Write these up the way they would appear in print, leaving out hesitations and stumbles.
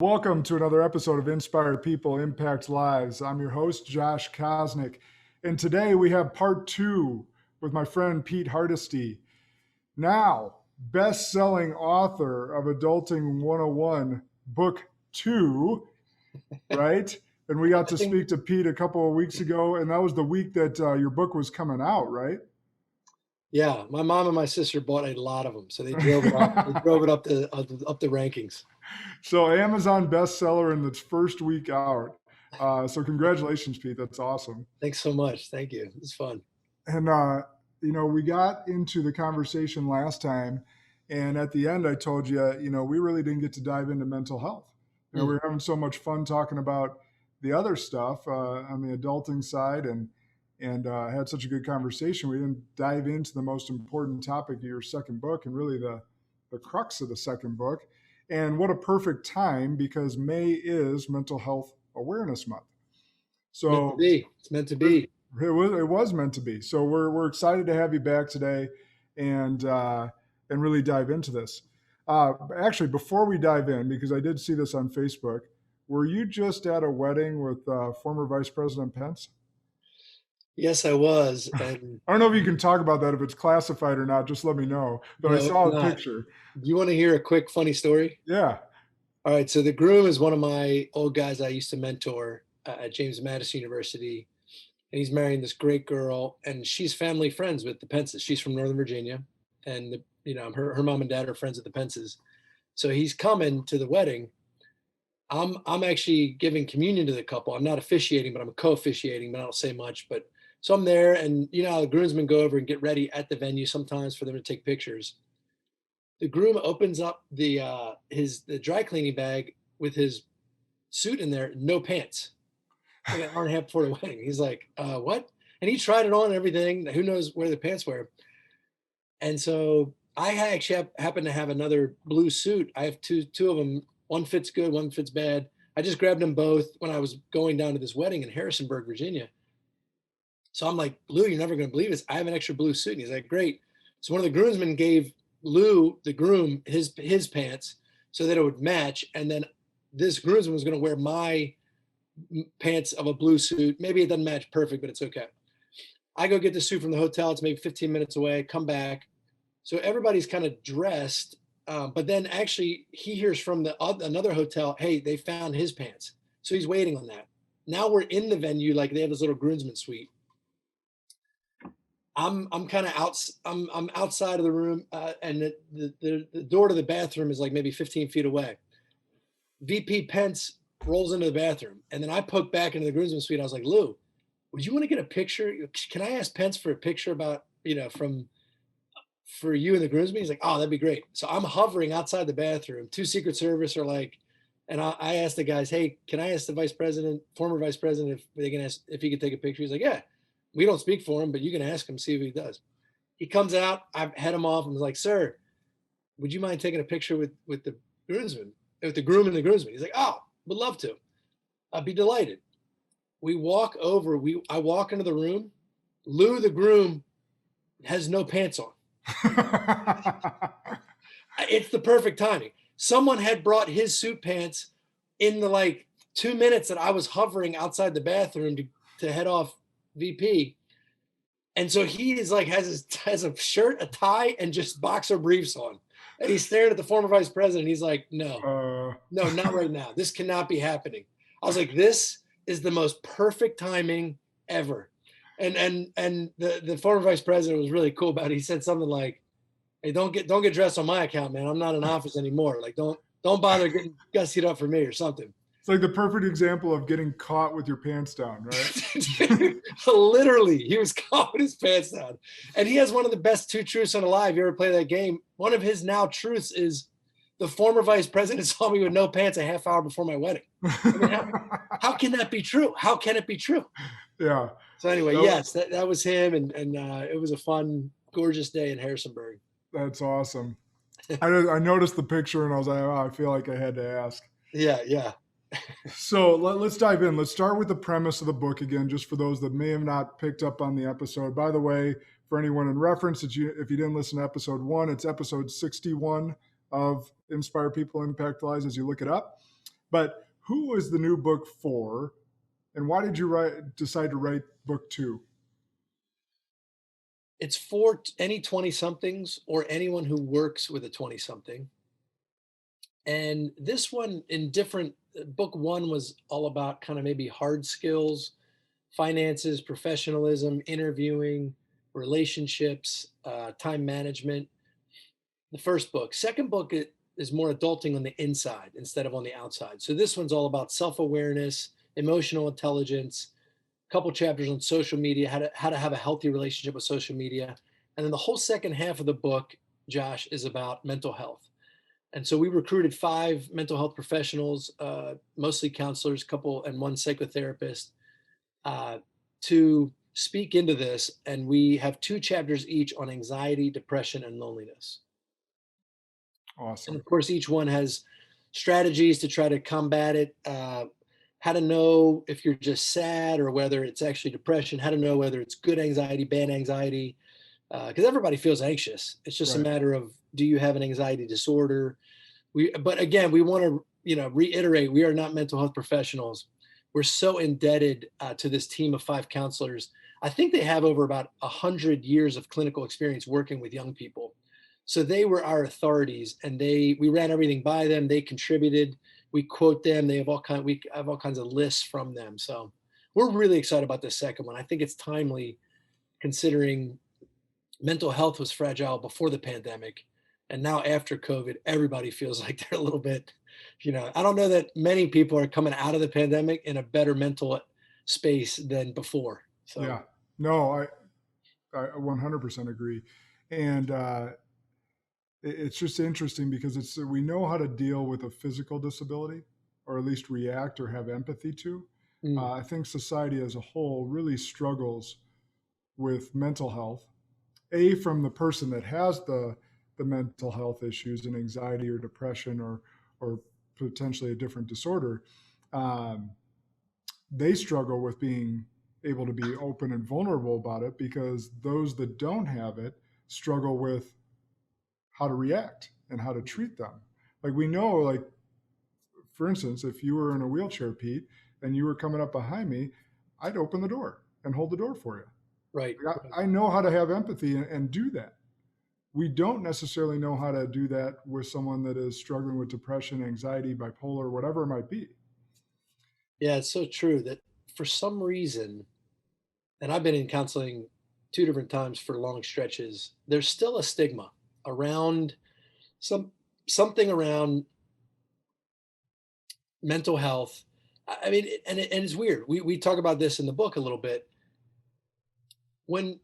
Welcome to another episode of Inspired People Impact Lives. I'm your host, Josh Kosnick, and today we have part two with my friend Pete Hardesty. Now, best-selling author of Adulting 101, Book 2, right? And we got to speak to Pete a couple of weeks ago, and that was the week that your book was coming out, right? Yeah, my mom and my sister bought a lot of them, so they drove it up. They drove it up the rankings. So Amazon bestseller in its first week out. So congratulations, Pete. That's awesome. Thanks so much. Thank you. It's fun. And we got into the conversation last time, and at the end, I told you, we really didn't get to dive into mental health. We were having so much fun talking about the other stuff on the adulting side, and had such a good conversation. We didn't dive into the most important topic of your second book, and really the crux of the second book. And what a perfect time, because May is Mental Health Awareness Month. So meant to be. It's meant to be. It was meant to be. So we're excited to have you back today, and really dive into this. Actually, before we dive in, because I did see this on Facebook, were you just at a wedding with former Vice President Pence? Yes, I was. And I don't know if you can talk about that, if it's classified or not. Just let me know. But I saw a picture. Do you want to hear a quick funny story? Yeah. All right. So the groom is one of my old guys I used to mentor at James Madison University. And he's marrying this great girl, and she's family friends with the Pences. She's from Northern Virginia, and her mom and dad are friends with the Pences. So he's coming to the wedding. I'm actually giving communion to the couple. I'm not officiating, but I'm co-officiating, but I don't say much. But so I'm there, and how the groomsmen go over and get ready at the venue sometimes for them to take pictures. The groom opens up the dry cleaning bag with his suit in there, no pants. Like an hour and a half before the wedding. He's like, what? And he tried it on and everything. Who knows where the pants were? And so I actually happen to have another blue suit. I have two of them. One fits good, one fits bad. I just grabbed them both when I was going down to this wedding in Harrisonburg, Virginia. So I'm like, Lou, you're never going to believe this. I have an extra blue suit. And he's like, great. So one of the groomsmen gave Lou, the groom, his pants so that it would match. And then this groomsman was going to wear my pants of a blue suit. Maybe it doesn't match perfect, but it's okay. I go get the suit from the hotel. It's maybe 15 minutes away. Come back. So everybody's kind of dressed. But then actually he hears from another hotel, hey, they found his pants. So he's waiting on that. Now we're in the venue, like they have this little groomsman suite. I'm kind of out. I'm outside of the room, and the door to the bathroom is like maybe 15 feet away. VP Pence rolls into the bathroom, and then I poke back into the groomsman suite. I was like, Lou, would you want to get a picture? Can I ask Pence for a picture about, for you and the groomsmen? He's like, oh, that'd be great. So I'm hovering outside the bathroom. Two Secret Service are like, and I asked the guys, hey, can I ask the former vice president, if they can ask if he could take a picture? He's like, yeah, we don't speak for him, but you can ask him, see if he does. He comes out, I head him off and was like, sir, would you mind taking a picture with the groomsmen, with the groom and the groomsmen? He's like, oh, would love to. I'd be delighted. We walk over. I walk into the room. Lou, the groom, has no pants on. It's the perfect timing. Someone had brought his suit pants in the 2 minutes that I was hovering outside the bathroom to head off VP. And so he is has a shirt, a tie, and just boxer briefs on. And he's staring at the former vice president. He's like, no, not right now. This cannot be happening. I was like, this is the most perfect timing ever. And the former vice president was really cool about it. He said something like, hey, don't get dressed on my account, man. I'm not in office anymore. Like, don't bother getting gussied up for me or something. It's like the perfect example of getting caught with your pants down, right? Literally, he was caught with his pants down. And he has one of the best two truths on Alive. You ever play that game? One of his now truths is, the former vice president saw me with no pants a half hour before my wedding. I mean, how can that be true? How can it be true? Yeah. So anyway, yes, that was him. And it was a fun, gorgeous day in Harrisonburg. That's awesome. I noticed the picture and I was like, oh, I feel like I had to ask. Yeah. So let's dive in. Let's start with the premise of the book again, just for those that may have not picked up on the episode. By the way, for anyone in reference, if you didn't listen to episode 1, it's episode 61 of Inspire People Impact Lives as you look it up. But who was the new book for, and why did you decide to write book two? It's for any 20 somethings or anyone who works with a 20 something. And this one in different, book one was all about kind of maybe hard skills, finances, professionalism, interviewing, relationships, time management. The first book. Second book is more adulting on the inside instead of on the outside. So this one's all about self-awareness, emotional intelligence, a couple chapters on social media, how to have a healthy relationship with social media. And then the whole second half of the book, Josh, is about mental health. And so we recruited 5 mental health professionals, mostly counselors, couple and one psychotherapist, uh, to speak into this. And we have 2 chapters each on anxiety, depression, and loneliness. And Awesome. of course, each one has strategies to try to combat it. How to know if you're just sad or whether it's actually depression. How to know whether it's good anxiety, bad anxiety, because everybody feels anxious. It's just a Right. matter of, do you have an anxiety disorder? But again, we want to reiterate, we are not mental health professionals. We're so indebted to this team of 5 counselors. I think they have over about 100 years of clinical experience working with young people. So they were our authorities, and we ran everything by them. They contributed. We quote them. We have all kinds of lists from them. So we're really excited about the second one. I think it's timely, considering mental health was fragile before the pandemic, and now after COVID, everybody feels like they're a little bit, I don't know that many people are coming out of the pandemic in a better mental space than before. So Yeah. No, I 100% agree. And it's just interesting because we know how to deal with a physical disability, or at least react or have empathy to. mm, I think society as a whole really struggles with mental health. From the person that has the mental health issues and anxiety or depression, or potentially a different disorder, um, they struggle with being able to be open and vulnerable about it, because those that don't have it struggle with how to react and how to treat them. Like, we know, like, for instance, if you were in a wheelchair, Pete, and you were coming up behind me, I'd open the door and hold the door for right, you. Like, right. I know how to have empathy and do that. We don't necessarily know how to do that with someone that is struggling with depression, anxiety, bipolar, whatever it might be. Yeah, it's so true that for some reason, and I've been in counseling 2 different times for long stretches, there's still a stigma around some something around mental health. I mean, and it's weird. We talk about this in the book a little bit. When,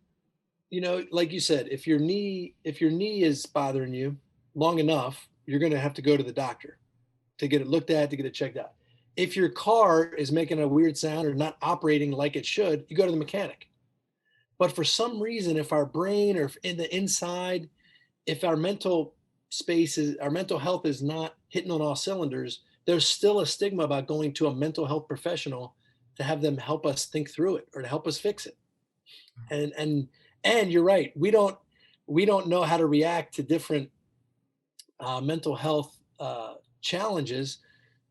like you said, if your knee is bothering you long enough, you're going to have to go to the doctor to get it looked at, to get it checked out. If your car is making a weird sound or not operating like it should, you go to the mechanic. But for some reason, if our brain, or if in the inside, if our mental health is not hitting on all cylinders, there's still a stigma about going to a mental health professional to have them help us think through it or to help us fix it. And you're right, we don't know how to react to different mental health challenges,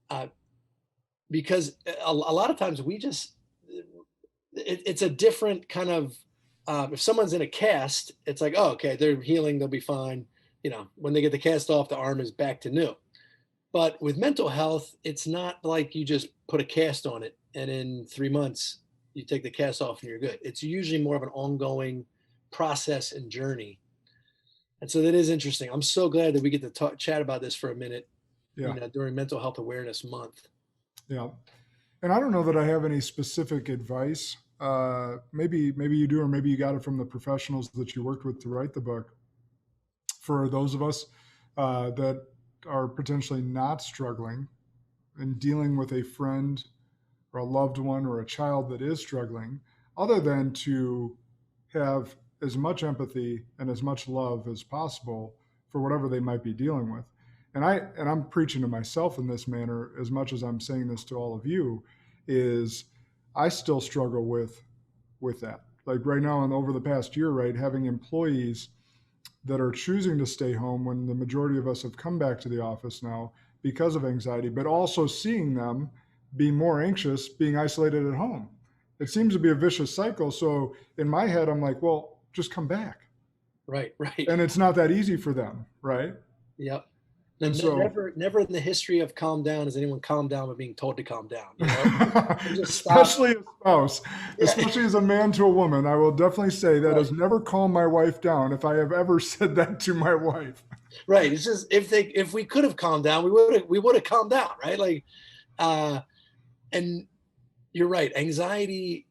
uh, because a lot of times it's a different kind of, if someone's in a cast, it's like, oh, okay, they're healing, they'll be fine. When they get the cast off, the arm is back to new. But with mental health, it's not like you just put a cast on it and in 3 months you take the cast off and you're good. It's usually more of an ongoing process and journey. And so that is interesting. I'm so glad that we get to chat about this for a minute, Yeah. during Mental Health Awareness Month. Yeah. And I don't know that I have any specific advice. Maybe you do, or maybe you got it from the professionals that you worked with to write the book. For those of us that are potentially not struggling and dealing with a friend or a loved one or a child that is struggling, other than to have as much empathy and as much love as possible for whatever they might be dealing with. And I'm preaching to myself in this manner as much as I'm saying this to all of you, is I still struggle with that. Like right now and over the past year, right, having employees that are choosing to stay home when the majority of us have come back to the office now, because of anxiety, but also seeing them be more anxious, being isolated at home. It seems to be a vicious cycle. So in my head, I'm like, well, just come back. Right. And it's not that easy for them, right? Yep. And so, Never in the history of calm down has anyone calmed down by being told to calm down. You know, they just stop. especially a spouse, Yeah. especially as a man to a woman, I will definitely say that Right. has never calmed my wife down if I have ever said that to my wife. Right. It's just if we could have calmed down, we would have calmed down, right? Like, and you're right. Anxiety.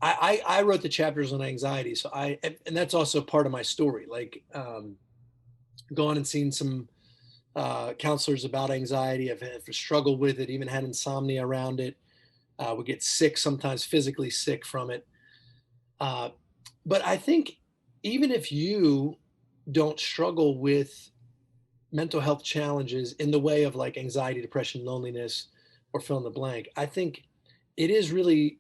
I wrote the chapters on anxiety, so and that's also part of my story. Like, gone and seen some counselors about anxiety. I've struggled with it, even had insomnia around it. We get sick, sometimes physically sick from it. But I think even if you don't struggle with mental health challenges in the way of like anxiety, depression, loneliness, or fill in the blank, I think it is really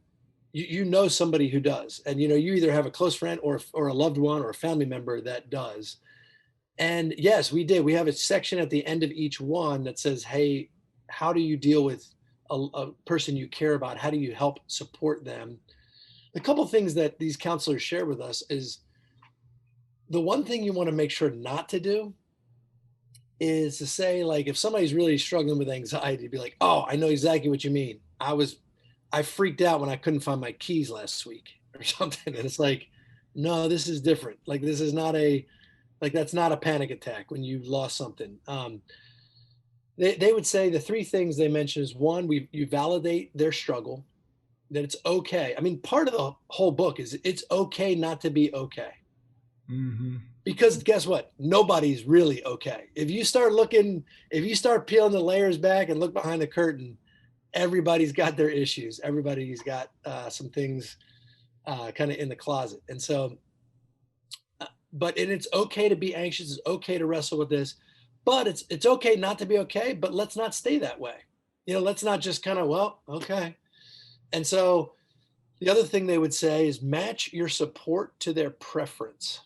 you know somebody who does, and you either have a close friend or a loved one or a family member that does. And yes, we did. We have a section at the end of each one that says, "Hey, how do you deal with a person you care about? How do you help support them?" A couple of things that these counselors share with us is the one thing you want to make sure not to do is to say, like, if somebody's really struggling with anxiety, be like, "Oh, I know exactly what you mean. I freaked out when I couldn't find my keys last week," or something. And it's like, no, this is different. Like, this is not that's not a panic attack when you lost something. They would say the three things they mention is one, you validate their struggle, that it's okay. I mean, part of the whole book is it's okay not to be okay. Mm-hmm. Because guess what? Nobody's really okay. If you start peeling the layers back and look behind the curtain, everybody's got their issues. Everybody's got some things kind of in the closet. And so, and it's okay to be anxious. It's okay to wrestle with this, but it's okay not to be okay. But let's not stay that way. Let's not just kind of, well, okay. And so the other thing they would say is match your support to their preference.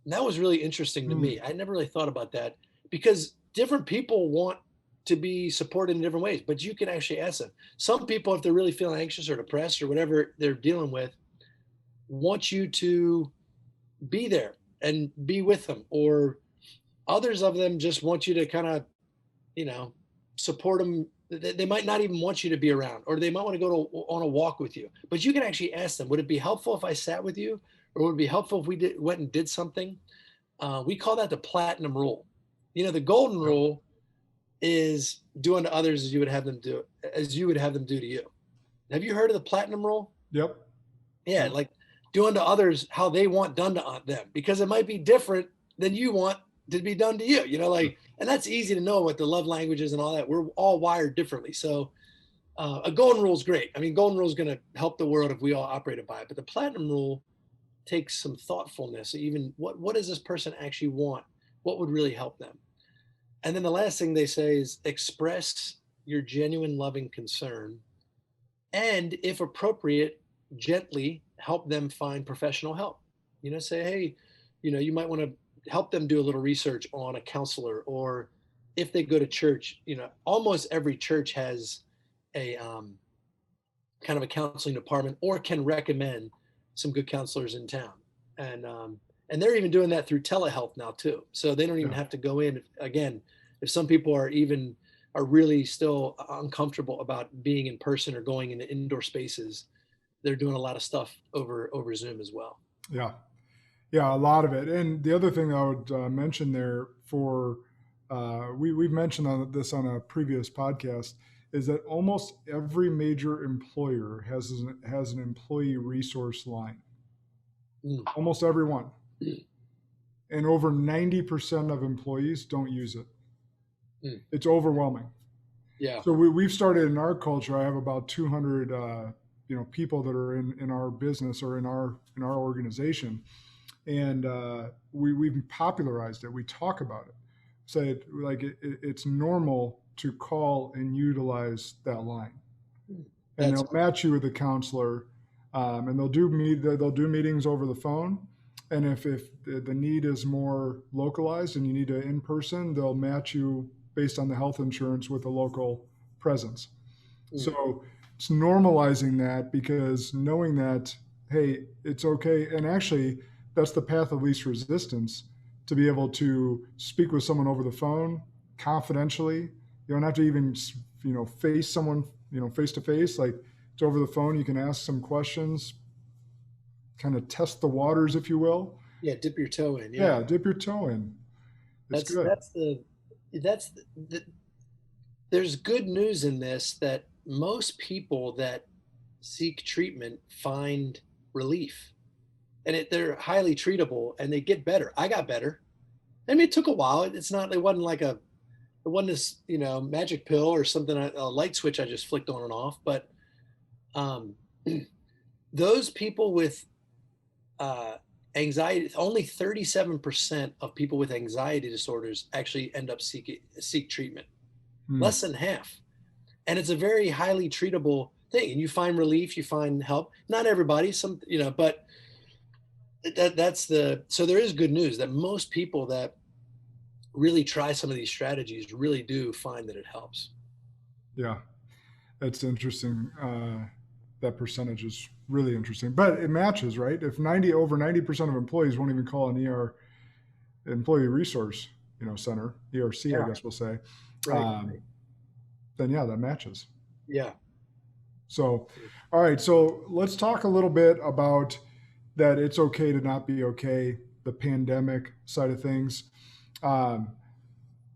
And that was really interesting to me. I never really thought about that because different people want to be supported in different ways, but you can actually ask them. Some people, if they're really feeling anxious or depressed or whatever they're dealing with, want you to be there and be with them. Or others of them just want you to kind of, support them. They might not even want you to be around, or they might want to go on a walk with you. But you can actually ask them, would it be helpful if I sat with you? Or would it be helpful if we went and did something? We call that the platinum rule. The golden rule is do unto others as you would have them do to you. Have you heard of the platinum rule? Yep. Yeah, like do unto others how they want done to them, because it might be different than you want to be done to you. And that's easy to know what the love languages and all that. We're all wired differently. So a golden rule is great. I mean, golden rule is going to help the world if we all operated by it. But the platinum rule takes some thoughtfulness. Even what does this person actually want? What would really help them? And then the last thing they say is express your genuine loving concern, and if appropriate, gently help them find professional help. Say, hey, you might want to help them do a little research on a counselor, or if they go to church, almost every church has a kind of a counseling department or can recommend some good counselors in town. And they're even doing that through telehealth now too. So they don't even have to go in. Again, if some people are really still uncomfortable about being in person or going into indoor spaces, they're doing a lot of stuff over Zoom as well. Yeah. Yeah, a lot of it. And the other thing I would mention there we've mentioned this on a previous podcast, is that almost every major employer has an employee resource line. Almost every one. And over 90% of employees don't use it. It's overwhelming. Yeah. So we've started in our culture. I have about 200 people that are in our business or in our organization. And we've popularized it. We talk about it. Say it's normal to call and utilize that line, and they'll match you with a counselor, and they'll do meetings over the phone. And if the need is more localized and you need an in person, they'll match you based on the health insurance with a local presence. Mm. So it's normalizing that, because knowing that, hey, it's okay. And actually, that's the path of least resistance, to be able to speak with someone over the phone confidentially. You don't have to even, face someone, face to face. Like, it's over the phone. You can ask some questions, kind of test the waters, if you will. Yeah, dip your toe in. Yeah, Yeah, dip your toe in. It's that's good. that's the that's the, there's good news in this, that most people that seek treatment find relief, and they're highly treatable and they get better. I got better. I mean, it took a while. It wasn't like it wasn't this, magic pill or something, a light switch I just flicked on and off. But um, those people with uh, anxiety, only 37% of people with anxiety disorders actually end up seek treatment. Hmm. Less than half. And it's a very highly treatable thing. And you find relief, you find help. Not everybody, but so there is good news that most people that really try some of these strategies really do find that it helps. Yeah, that's interesting. That percentage is really interesting, but it matches, right? If 90% of employees won't even call an employee resource, center, ERC, I Yeah, guess we'll say, right. um, then yeah, that matches. Yeah. So, all right. So let's talk a little bit about that. It's okay to not be okay. The pandemic side of things. Um,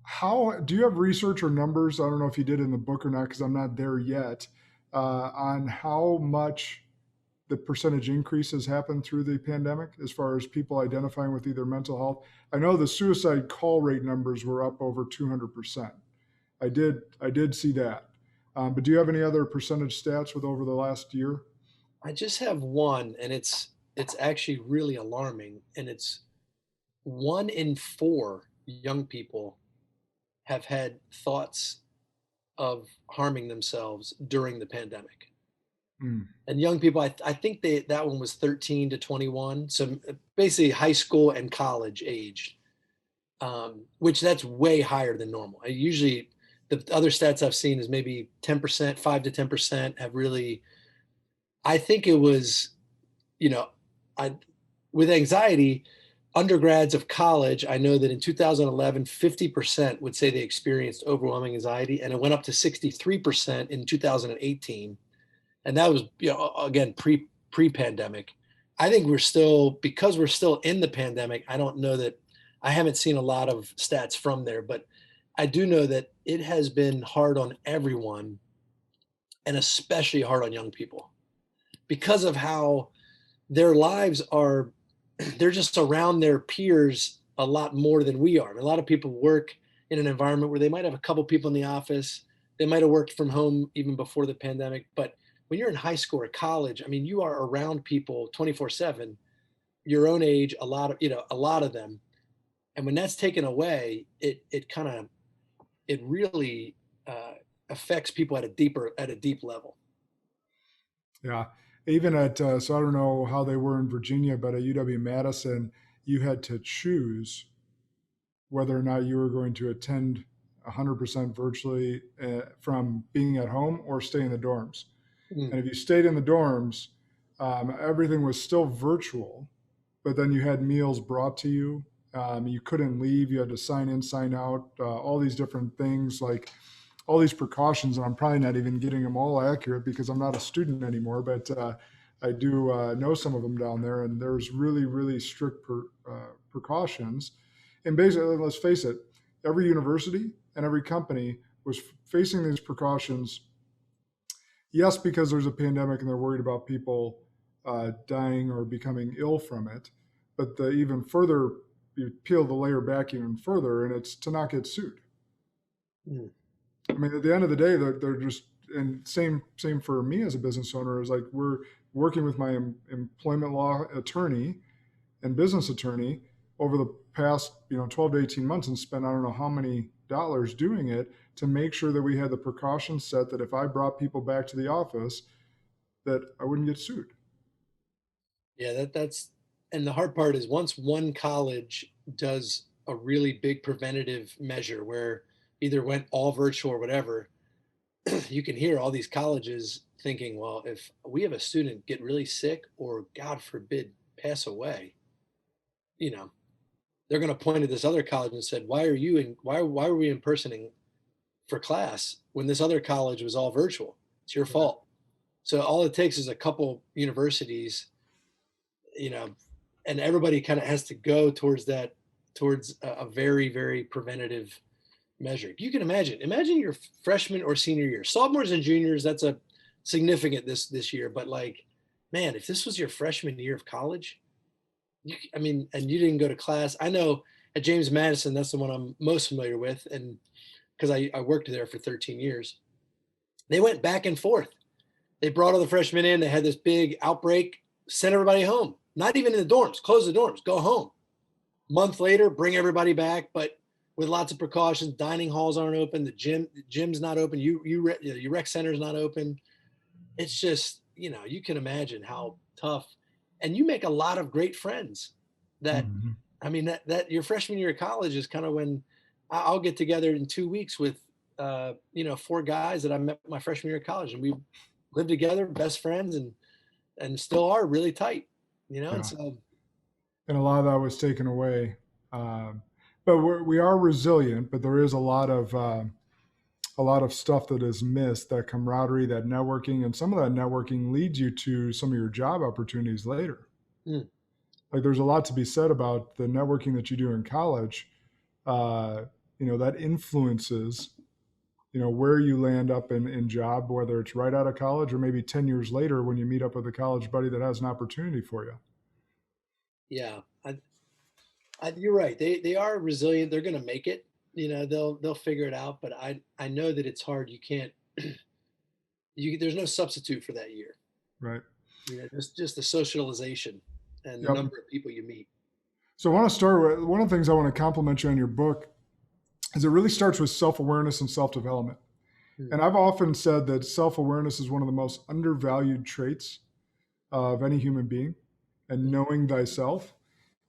how do you have research or numbers? I don't know if you did in the book or not, because I'm not there yet. On how much the percentage increase has happened through the pandemic, as far as people identifying with either mental health. I know the suicide call rate numbers were up over 200%. I did see that. But do you have any other percentage stats with over the last year? I just have one, and it's actually really alarming. And it's 1 in 4 young people have had thoughts of harming themselves during the pandemic. Mm, And young people, I think that one was 13 to 21, so basically high school and college age, which that's way higher than normal. I usually the other stats I've seen is maybe 10%, 5 to 10% have really. I think it was, you know, I with anxiety, undergrads of college, I know that in 2011, 50% would say they experienced overwhelming anxiety, and it went up to 63% in 2018. And that was, again, pre-pandemic. I think because we're still in the pandemic, I don't know that. I haven't seen a lot of stats from there, but I do know that it has been hard on everyone, and especially hard on young people, because of how their lives are. They're just around their peers a lot more than we are. A lot of people work in an environment where they might have a couple people in the office. They might have worked from home even before the pandemic. But when you're in high school or college, I mean, you are around people 24/7, your own age, a lot of them. And when that's taken away, it really affects people at a deep level. yeah. Even so I don't know how they were in Virginia, but at UW Madison, you had to choose whether or not you were going to attend 100% virtually from being at home, or stay in the dorms. Mm. And if you stayed in the dorms, everything was still virtual, but then you had meals brought to you. You couldn't leave. You had to sign in, sign out, all these different things, like all these precautions. And I'm probably not even getting them all accurate, because I'm not a student anymore, but I do know some of them down there. And there's really, really strict precautions. And basically, let's face it, every university and every company was facing these precautions. Yes, because there's a pandemic and they're worried about people dying or becoming ill from it. But the even further, you peel the layer back even further, and it's to not get sued. Mm. I mean, at the end of the day, they're just, and same for me as a business owner, is like, we're working with my employment law attorney and business attorney over the past 12 to 18 months, and spent I don't know how many dollars doing it, to make sure that we had the precautions set, that if I brought people back to the office, that I wouldn't get sued. Yeah, and the hard part is, once one college does a really big preventative measure where either went all virtual or whatever, you can hear all these colleges thinking, well, if we have a student get really sick or God forbid pass away, you know, they're going to point to this other college and said, why were we in person for class when this other college was all virtual? It's your fault. So all it takes is a couple universities, you know, and everybody kind of has to go towards a very, very preventative measure. You can imagine your freshman or senior year, sophomores and juniors, that's a significant this year, but like, man, if this was your freshman year of college, and you didn't go to class. I know at James Madison, that's the one I'm most familiar with. And because I worked there for 13 years, they went back and forth. They brought all the freshmen in, they had this big outbreak, sent everybody home, not even in the dorms, close the dorms, go home. Month later, bring everybody back, but with lots of precautions. Dining halls aren't open, the gym's not open, your rec center's not open. It's just, you can imagine how tough, and you make a lot of great friends that, Mm-hmm. that your freshman year of college is kind of when I'll get together in 2 weeks with, 4 guys that I met my freshman year of college, and we lived together, best friends, and still are really tight, and Yeah. so. And a lot of that was taken away. But we are resilient, but there is a lot of stuff that is missed, that camaraderie, that networking, and some of that networking leads you to some of your job opportunities later. Mm. Like there's a lot to be said about the networking that you do in college. That influences, where you land up in job, whether it's right out of college or maybe 10 years later when you meet up with a college buddy that has an opportunity for you. Yeah, you're right. They are resilient. They're going to make it. They'll figure it out. But I know that it's hard. You can't. There's no substitute for that year. Right. Just the socialization and the Yep. number of people you meet. So I want to start with one of the things I want to compliment you on your book is it really starts with self-awareness and self-development. Hmm. And I've often said that self-awareness is one of the most undervalued traits of any human being, and knowing thyself.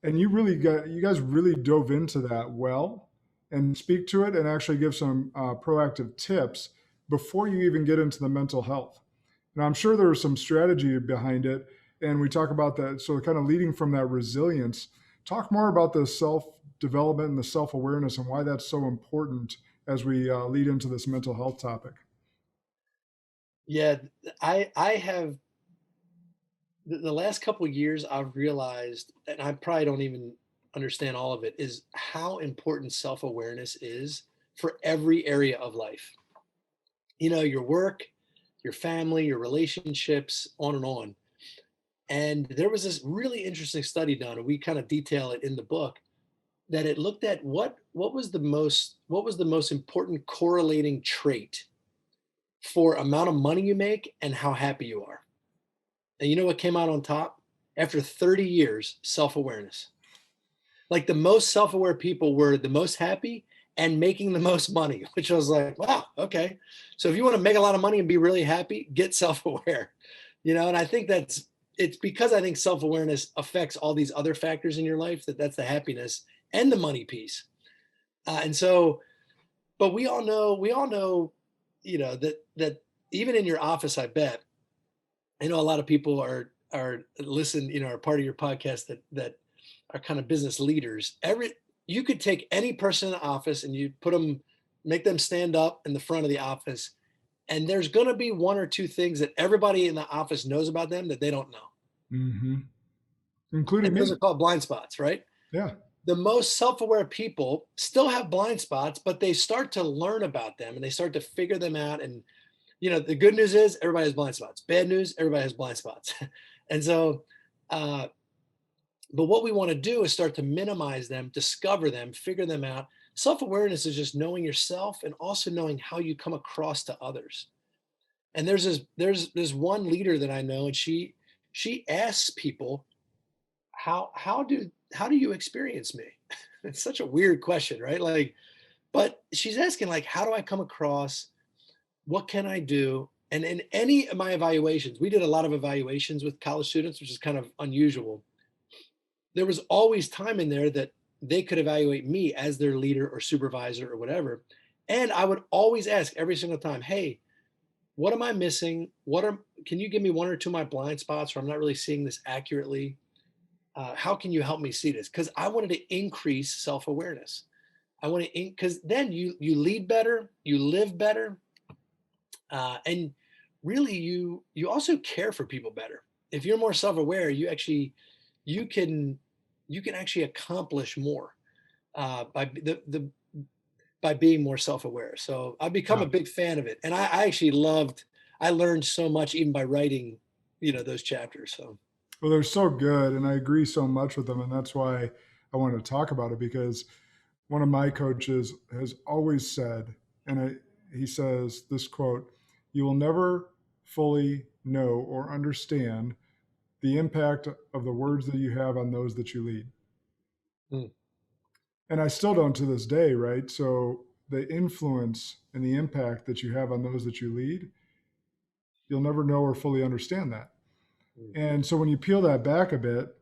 And you guys really dove into that well and speak to it and actually give some proactive tips before you even get into the mental health. Now, I'm sure there was some strategy behind it. And we talk about that. So kind of leading from that resilience, talk more about the self-development and the self-awareness and why that's so important as we lead into this mental health topic. Yeah, I have the last couple of years I've realized, and I probably don't even understand all of it, is how important self-awareness is for every area of life. Your work, your family, your relationships, on and on. And there was this really interesting study done, and we kind of detail it in the book, that it looked at what was the most important correlating trait for amount of money you make and how happy you are. And you know what came out on top? After 30 years, self-awareness. Like the most self-aware people were the most happy and making the most money, which I was like, wow, okay. So if you want to make a lot of money and be really happy, get self-aware. And I think it's because I think self-awareness affects all these other factors in your life, that's the happiness and the money piece. And so, but we all know, that even in your office, I bet, I know a lot of people are are part of your podcast that are kind of business leaders. You could take any person in the office and you make them stand up in the front of the office, and there's going to be one or two things that everybody in the office knows about them that they don't know. Mm-hmm. Including And those me. are called blind spots, right? Yeah. The most self-aware people still have blind spots, but they start to learn about them and they start to figure them out. And the good news is everybody has blind spots. Bad news, everybody has blind spots. And so, but what we want to do is start to minimize them, discover them, figure them out. Self-awareness is just knowing yourself and also knowing how you come across to others. And there's one leader that I know, and she asks people, how do you experience me? It's such a weird question, right? Like, but she's asking, like, how do I come across? What can I do? And in any of my evaluations, we did a lot of evaluations with college students, which is kind of unusual. There was always time in there that they could evaluate me as their leader or supervisor or whatever. And I would always ask every single time, hey, what am I missing? Can you give me one or two of my blind spots where I'm not really seeing this accurately? How can you help me see this? Because I wanted to increase self-awareness. I want to, because then you lead better, you live better, and really you also care for people better. If you're more self-aware, you can you can actually accomplish more by by being more self-aware. So I've become a Yeah. big fan of it, and I actually I learned so much even by writing, those chapters. So Well, they're so good, and I agree so much with them, and that's why I wanted to talk about it because one of my coaches has always said, and he says this quote: "You will never fully know or understand the impact of the words that you have on those that you lead." mm, And I still don't to this day, right? So the influence and the impact that you have on those that you lead, you'll never know or fully understand that. mm, And so when you peel that back a bit,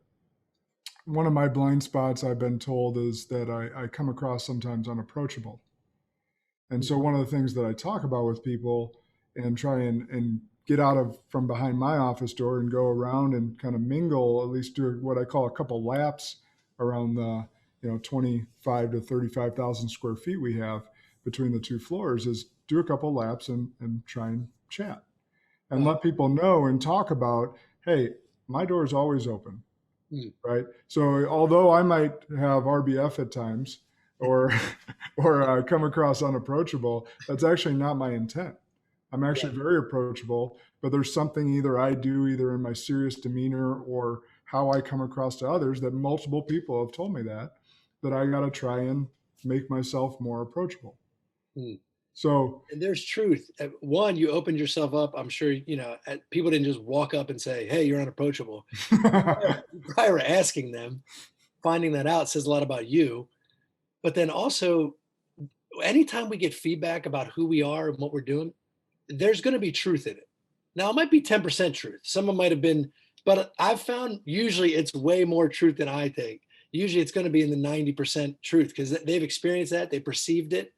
one of my blind spots I've been told is that I come across sometimes unapproachable. And mm, so one of the things that I talk about with people and try and get out of from behind my office door and go around and kind of mingle, at least do what I call a couple laps around the 25 to 35,000 square feet we have between the two floors, is do a couple laps and try and chat and uh, let people know and talk about, hey, my door is always open, mm, right? So although I might have RBF at times or or come across unapproachable, that's actually not my intent. I'm yeah, actually very approachable, but there's something either I do either in my serious demeanor or how I come across to others that multiple people have told me that I got to try and make myself more approachable. mm. So And there's truth. One, you opened yourself up. I'm sure people didn't just walk up and say, "Hey, you're unapproachable." You probably were asking them. Finding that out says a lot about you. But then also, anytime we get feedback about who we are and what we're doing, there's going to be truth in it. Now, it might be 10% truth. Some might have been, but I've found usually it's way more truth than I think. Usually it's going to be in the 90% truth because they've experienced that, they perceived it.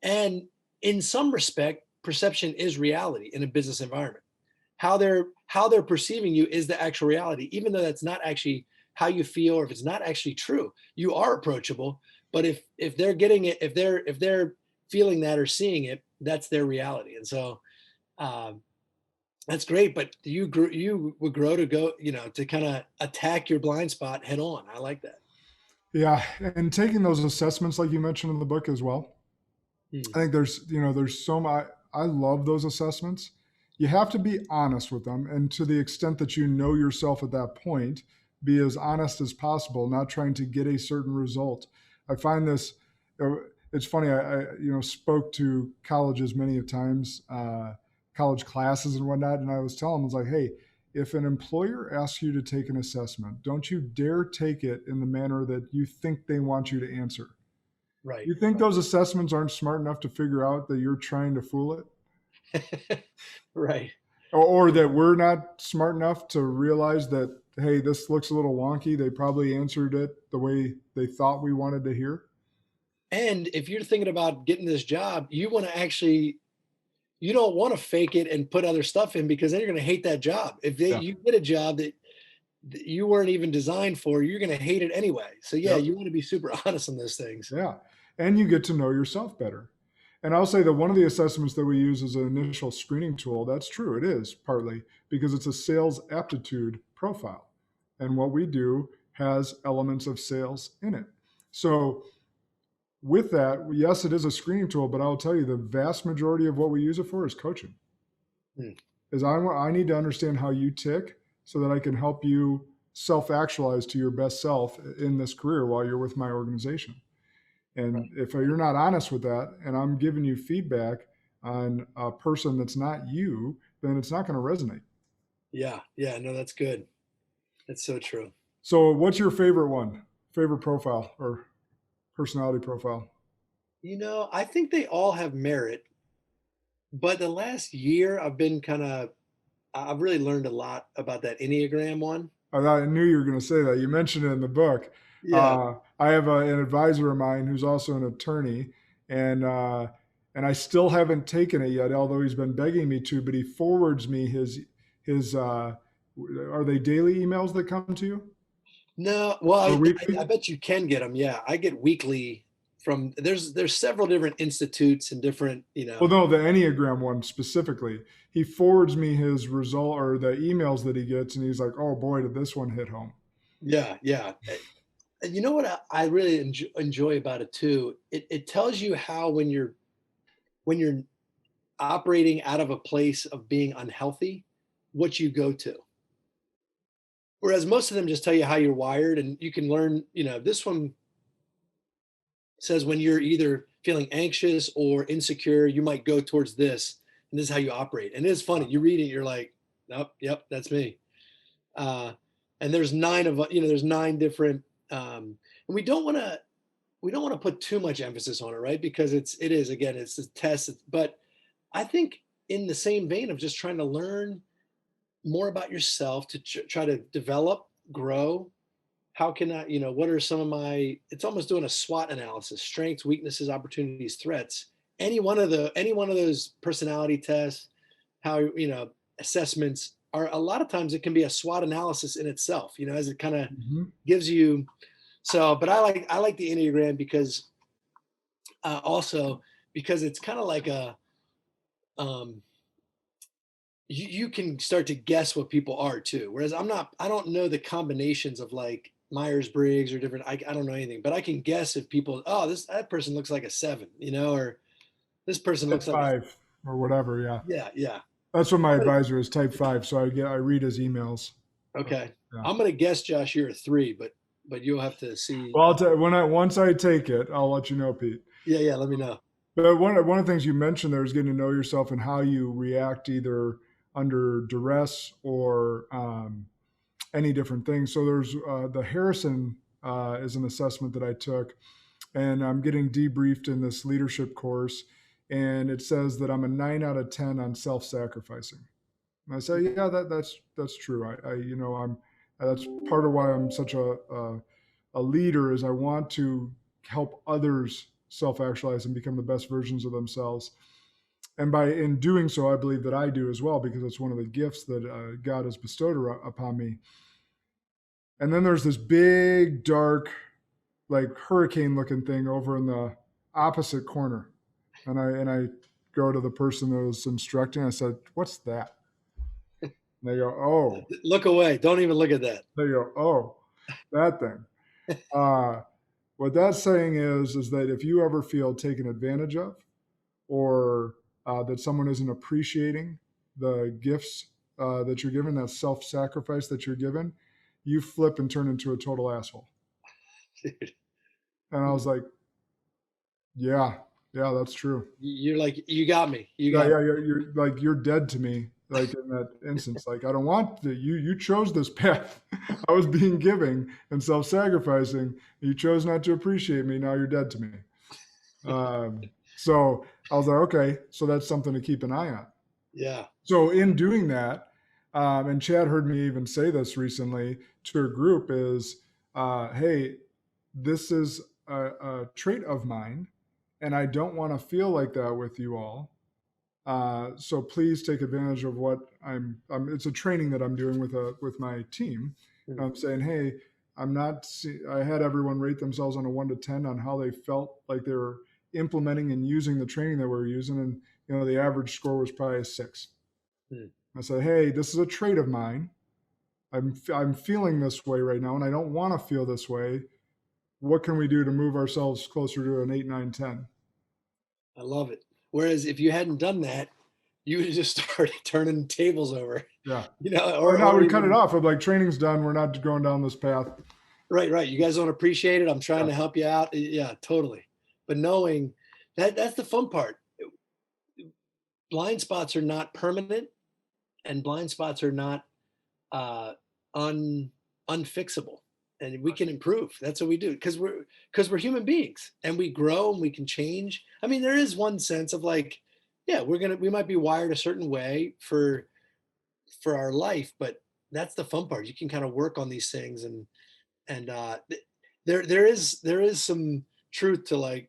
And in some respect, perception is reality in a business environment. How they're perceiving you is the actual reality, even though that's not actually how you feel, or if it's not actually true. You are approachable, but if they're getting it, if they're feeling that or seeing it, that's their reality. And so um, that's great. But you would grow to go, to kind of attack your blind spot head on. I like that. yeah, and taking those assessments like you mentioned in the book as well. Hmm. I think there's so much. I love those assessments. You have to be honest with them, and to the extent that you know yourself at that point, be as honest as possible, not trying to get a certain result. I find this. It's funny. I spoke to colleges many of times, college classes and whatnot, and I was telling them, I was like, hey, if an employer asks you to take an assessment, don't you dare take it in the manner that you think they want you to answer. Right. You think those assessments aren't smart enough to figure out that you're trying to fool it? Right. Or that we're not smart enough to realize that, hey, this looks a little wonky. They probably answered it the way they thought we wanted to hear. And if you're thinking about getting this job, you don't want to fake it and put other stuff in, because then you're going to hate that job. If Yeah. you get a job that you weren't even designed for, you're going to hate it anyway. So yeah, Yep. you want to be super honest on those things. Yeah. And you get to know yourself better. And I'll say that one of the assessments that we use as an initial screening tool, that's true. It is partly because it's a sales aptitude profile. And what we do has elements of sales in it. So with that, yes, it is a screening tool, but I'll tell you the vast majority of what we use it for is coaching. Hmm. Is I need to understand how you tick so that I can help you self-actualize to your best self in this career while you're with my organization. Right. And if you're not honest with that, and I'm giving you feedback on a person that's not you, then it's not going to resonate. Yeah. Yeah. No, that's good. That's so true. So, what's your favorite one? Favorite profile or personality profile? I think they all have merit, but the last year I've really learned a lot about that Enneagram one. I knew you were going to say that. You mentioned it in the book. Yeah. I have an advisor of mine who's also an attorney, and and I still haven't taken it yet, although he's been begging me to. But he forwards me his. Are they daily emails that come to you No, well, or I weekly? bet you can get them. Yeah, I get weekly from there's several different institutes and different, Well, no, the Enneagram one specifically. He forwards me his result or the emails that he gets, and he's like, "Oh boy, did this one hit home." yeah, yeah. And you know what I really enjoy about it too? It tells you how when you're operating out of a place of being unhealthy, what you go to. Whereas most of them just tell you how you're wired, and you can learn, this one says when you're either feeling anxious or insecure, you might go towards this, and this is how you operate. And it's funny, you read it, you're like, nope, yep, that's me. Uh, and there's nine different, and we don't want to put too much emphasis on it, right? Because it is, again, it's a test. But I think in the same vein of just trying to learn more about yourself to try to develop, grow. How can I, what are some of it's almost doing a SWOT analysis: strengths, weaknesses, opportunities, threats. Any one of those personality tests, how, assessments are, a lot of times it can be a SWOT analysis in itself, as it kind of Hmm. gives you. So, but I like the Enneagram because also because it's kind of like um, you can start to guess what people are too. Whereas I don't know the combinations of like Myers-Briggs or different, I don't know anything, but I can guess if people, oh, that person looks like a 7, or this person Type looks like a, 5 or whatever. Yeah, yeah, yeah. that's what my advisor is. Type 5. So I read his emails. So, Okay. yeah. I'm going to guess, Josh, you're a 3, but you'll have to see. Well, I'll tell you, once I take it, I'll let you know, Pete. Yeah, yeah. Let me know. But one of the things you mentioned there is getting to know yourself and how you react either under duress or any different things. So there's the Harrison is an assessment that I took, and I'm getting debriefed in this leadership course, and it says that I'm a 9 out of 10 on self-sacrificing. And I say, yeah, that's true. I'm that's part of why I'm such a leader is I want to help others self-actualize and become the best versions of themselves. And by in doing so, I believe that I do as well because it's one of the gifts that God has bestowed upon me. And then there's this big, dark, like hurricane looking thing over in the opposite corner. And I go to the person that was instructing. I said, "What's that?" And they go, "Oh." Look away. Don't even look at that. They go, "Oh, that thing." Uh, what that's saying is that if you ever feel taken advantage of, or that someone isn't appreciating the gifts that you're given, that self-sacrifice that you're given, you flip and turn into a total asshole. Dude, And I was like, yeah, yeah, that's true. you're like, you got me. You Yeah, got me. yeah, you're like you're dead to me. Like in that instance, like I don't want to. You chose this path. I was being giving and self-sacrificing. You chose not to appreciate me. Now you're dead to me. So I was like, okay, so that's something to keep an eye on. Yeah. So in doing that, and Chad heard me even say this recently to a group is, hey, this is a trait of mine, and I don't want to feel like that with you all. So please take advantage of what it's a training that I'm doing with my team. Mm. I'm saying, hey, I'm not. I had everyone rate themselves on a 1 to 10 on how they felt like they were implementing and using the training that we were using, and the average score was probably a 6. Mm. I said, hey, this is a trait of mine. I'm feeling this way right now, and I don't want to feel this way. What can we do to move ourselves closer to an 8, 9, 10? I love it. Whereas if you hadn't done that, you would have just started turning tables over, Yeah. Or now or we cut it even, off. I'm like, training's done. We're not going down this path. right, right. You guys don't appreciate it. I'm trying Yeah. to help you out. Yeah, totally. But knowing that's the fun part. Blind spots are not permanent, and blind spots are not uh, un unfixable, and we can improve. That's what we do because we're human beings, and we grow and we can change. I mean, there is one sense of like, yeah, we might be wired a certain way for our life, but that's the fun part. You can kind of work on these things, and there is some truth to like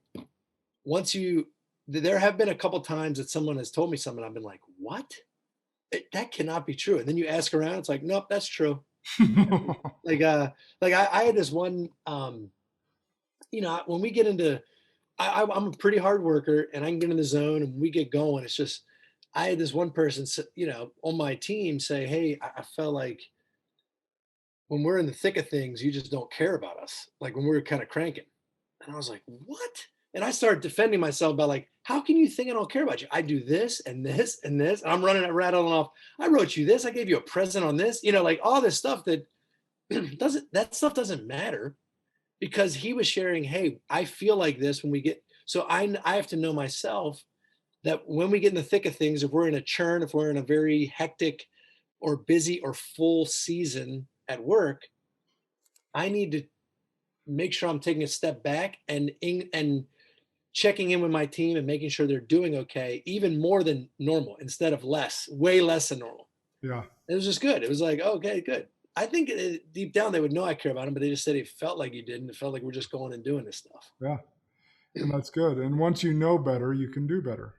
once you. there have been a couple times that someone has told me something. I've been like, what? That cannot be true. And then you ask around, it's like, nope, that's true. Like, I had this one, when we get into, I'm a pretty hard worker and I can get in the zone and we get going. It's just, I had this one person, on my team say, hey, I felt like when we're in the thick of things, you just don't care about us. Like when we were kind of cranking. And I was like, what? And I started defending myself by like, how can you think I don't care about you? I do this and this and this. And I'm rattling off. I wrote you this. I gave you a present on this, like all this stuff that that stuff doesn't matter, because he was sharing, hey, I feel like this when we get, so I have to know myself that when we get in the thick of things, if we're in a churn, if we're in a very hectic or busy or full season at work, I need to make sure I'm taking a step back and checking in with my team and making sure they're doing okay, even more than normal instead of less, way less than normal. Yeah. It was just good. It was like, okay, good. I think deep down they would know I care about them, but they just said it felt like you didn't. It felt like we're just going and doing this stuff. Yeah. And that's good. And once you know better, you can do better.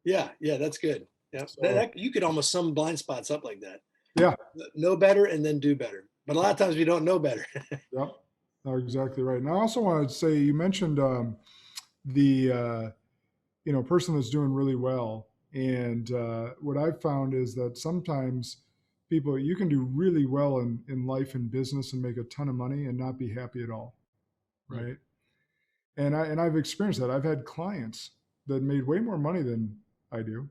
Yeah, that's good. Yeah, So, you could almost sum blind spots up like that. yeah. Know better and then do better. But a lot of times we don't know better. Yep. No, exactly right. And I also wanted to say, you mentioned the person that's doing really well. And what I've found is that sometimes people, you can do really well in life and business and make a ton of money and not be happy at all. Right. And I've experienced that. I've had clients that made way more money than I do,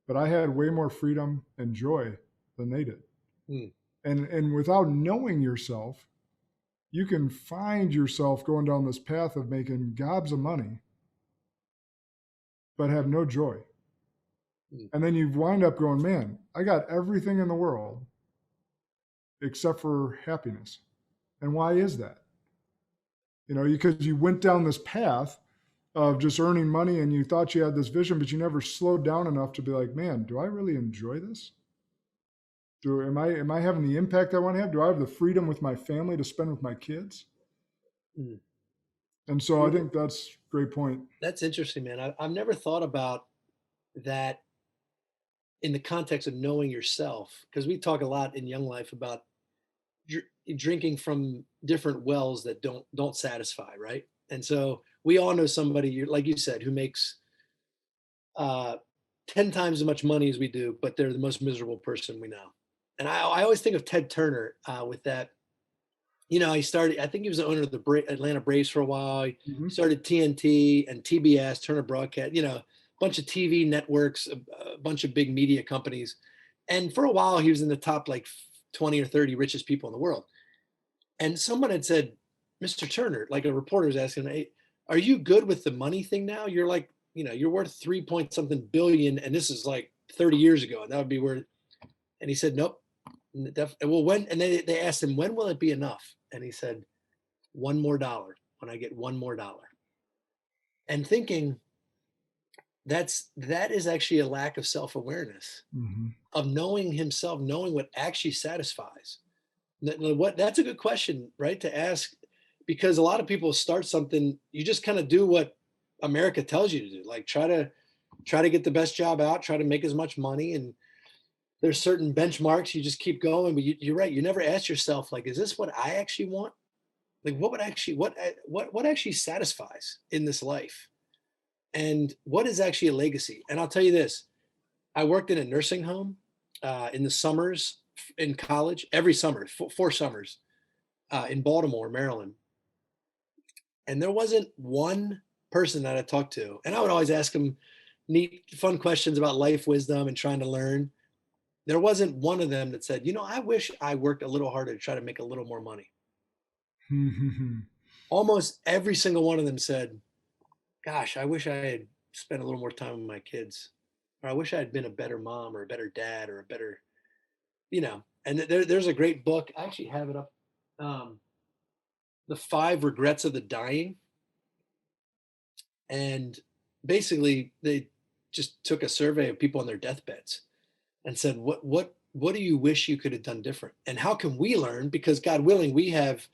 but I had way more freedom and joy than they did. Mm. And without knowing yourself, you can find yourself going down this path of making gobs of money, but have no joy. And then you wind up going, man, I got everything in the world except for happiness. And why is that? Because you went down this path of just earning money and you thought you had this vision, but you never slowed down enough to be like, man, do I really enjoy this? Am I having the impact I want to have? Do I have the freedom with my family to spend with my kids? And so I think that's a great point. That's interesting, man. I've never thought about that in the context of knowing yourself, because we talk a lot in Young Life about drinking from different wells that don't satisfy, right? And so we all know somebody, like you said, who makes 10 times as much money as we do, but they're the most miserable person we know. And I always think of Ted Turner with that. He started, I think he was the owner of the Atlanta Braves for a while. He started TNT and TBS, Turner Broadcast, a bunch of TV networks, a bunch of big media companies. And for a while, he was in the top like 20 or 30 richest people in the world. And someone had said, Mr. Turner, like a reporter was asking, hey, are you good with the money thing now? You're like, you're worth 3 point something billion. And this is like 30 years ago. And that would be where, and he said, nope. Well, when, and they asked him, when will it be enough? And he said, $1 more, when I get $1 more. And thinking that is actually a lack of self-awareness, of knowing himself, knowing what actually satisfies. That's a good question, right? To ask, because a lot of people start something, you just kind of do what America tells you to do. Like try to get the best job out, try to make as much money. And there's certain benchmarks, you just keep going, but you're right. You never ask yourself, like, is this what I actually want? Like what actually satisfies in this life? And what is actually a legacy? And I'll tell you this, I worked in a nursing home in the summers in college, every summer, 4 summers in Baltimore, Maryland. And there wasn't one person that I talked to. And I would always ask them neat, fun questions about life wisdom and trying to learn. There wasn't one of them that said, I wish I worked a little harder to try to make a little more money. Almost every single one of them said, gosh, I wish I had spent a little more time with my kids. Or I wish I had been a better mom or a better dad or a better, and there's a great book. I actually have it up. The 5 Regrets of the Dying. And basically they just took a survey of people on their deathbeds and said, what do you wish you could have done different? And how can we learn? Because God willing, we have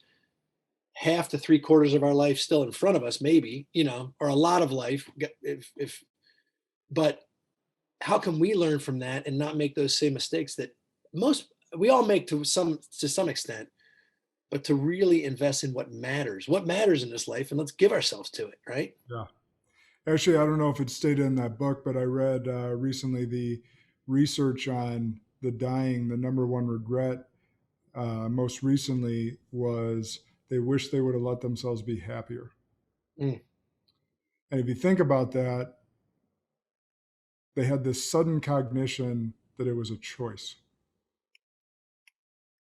half to 3/4 of our life still in front of us, maybe, or a lot of life. If But how can we learn from that and not make those same mistakes that we all make to some extent, but to really invest in what matters in this life, and let's give ourselves to it, right? Yeah. Actually, I don't know if it's stated in that book, but I read recently the research on the dying. The number one regret most recently was they wish they would have let themselves be happier. Mm, And if you think about that, they had this sudden cognition that it was a choice,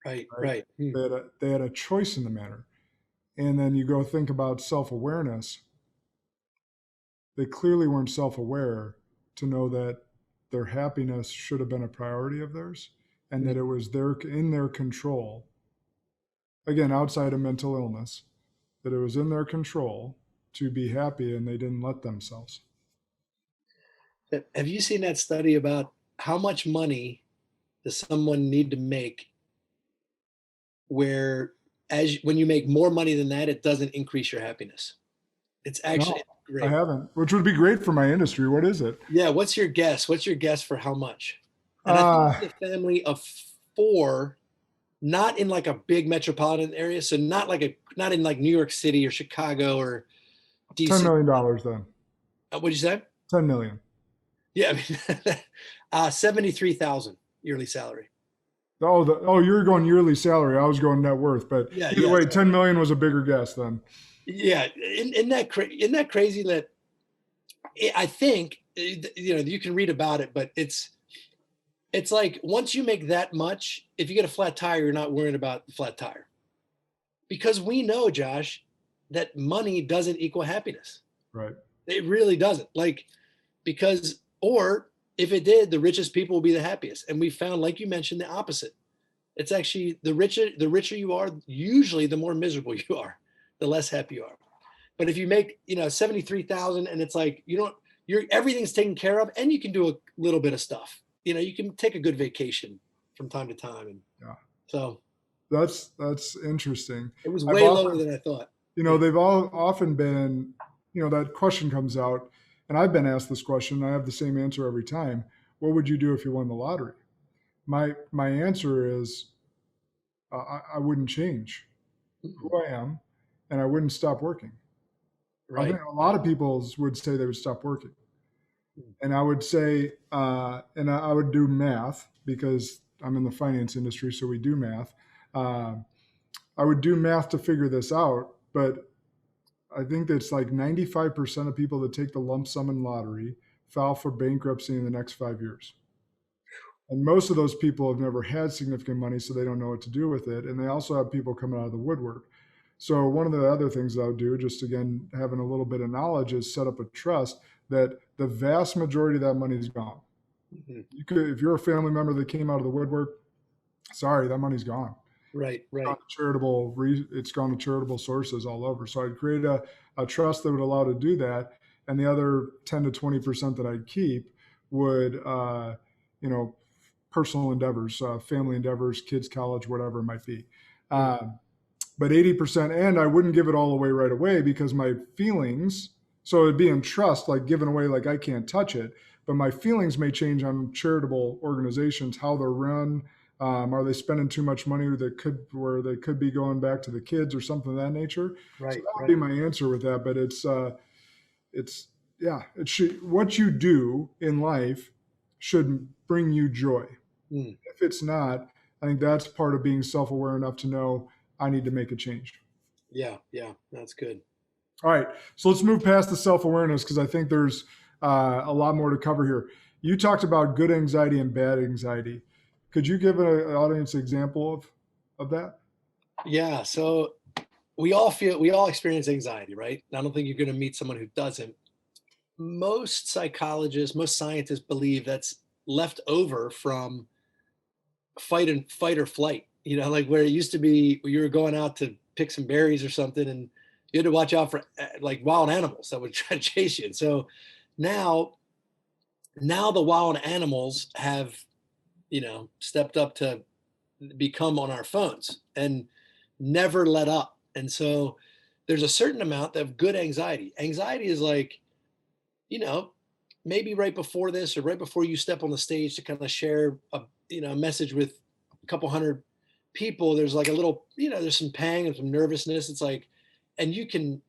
right, right? right. Mm, They had a choice in the matter. And then you go think about self awareness. They clearly weren't self aware to know that their happiness should have been a priority of theirs and that mm. it was in their control, again, outside of mental illness, that it was in their control to be happy and they didn't let themselves. Have you seen that study about how much money does someone need to make where when you make more money than that, it doesn't increase your happiness? It's actually No, I great. haven't, which would be great for my industry. What is it? Yeah, what's your guess? What's your guess for how much? And I think Uh, it's a family of four, not in like a big metropolitan area, so not in like New York City or Chicago or $10 DC. million then. What'd you say? 10 million. Yeah, I mean, 73,000 yearly salary. Oh, you're going yearly salary. I was going net worth, but Yeah, either yeah, way, sorry. 10 million was a bigger guess then. Yeah. Isn't that crazy that I think you can read about it, but it's like once you make that much, if you get a flat tire, you're not worrying about the flat tire because we know, Josh, that money doesn't equal happiness. Right. It really doesn't. Like because or if it did, the richest people will be the happiest. And we found, like you mentioned, the opposite. It's actually the richer you are, usually the more miserable you are, the less happy you are. But if you make 73,000 and it's like you're everything's taken care of and you can do a little bit of stuff. You can take a good vacation from time to time. And Yeah. so That's interesting. it was I've way lower often, than I thought. Yeah. they've all often been, that question comes out, and I've been asked this question. And I have the same answer every time. What would you do if you won the lottery? My answer is I wouldn't change who I am, and I wouldn't stop working. I Right. think a lot of people would say they would stop working, and I would say, and I would do math because I'm in the finance industry, so we do math. Uh, I would do math to figure this out, but I think that's like 95% of people that take the lump sum in lottery file for bankruptcy in the next 5 years. And most of those people have never had significant money, so they don't know what to do with it. And they also have people coming out of the woodwork. So one of the other things that I would do, just again having a little bit of knowledge, is set up a trust that the vast majority of that money is gone. Mhm. You could, if you're a family member that came out of the woodwork, sorry, that money's gone. Right. Gone Right. to it's gone to charitable sources all over. So I'd create a trust that would allow to do that, and the other 10 to 20% that I'd keep would, you know, personal endeavors, family endeavors, kids, college, whatever it might be. Mm. Uh, but 80%, and I wouldn't give it all away right away because my feelings, so it'd be in trust, like given away, like I can't touch it, but my feelings may change on charitable organizations, how they're run. Are they spending too much money where they could be going back to the kids or something of that nature? So Right. that would be Right. my answer with that. But it's yeah, it should, what you do in life should bring you joy. Mm. If it's not, I think that's part of being self-aware enough to know I need to make a change. Yeah. Yeah. That's good. All right, so let's move past the self-awareness because I think there's a lot more to cover here. You talked about good anxiety and bad anxiety. Could you give an audience example of that? Yeah. So we all experience anxiety, right? I don't think you're going to meet someone who doesn't. Most psychologists, most scientists believe that's left over from fight or flight. Like where it used to be, you were going out to pick some berries or something, and you had to watch out for like wild animals that would try to chase you. And so now, now the wild animals have stepped up to become on our phones and never let up. And so there's a certain amount of good anxiety. Anxiety is like, you know, maybe right before this or right before you step on the stage to kind of share a message with a couple hundred people, there's like a little, there's some pang and some nervousness. It's like, and you can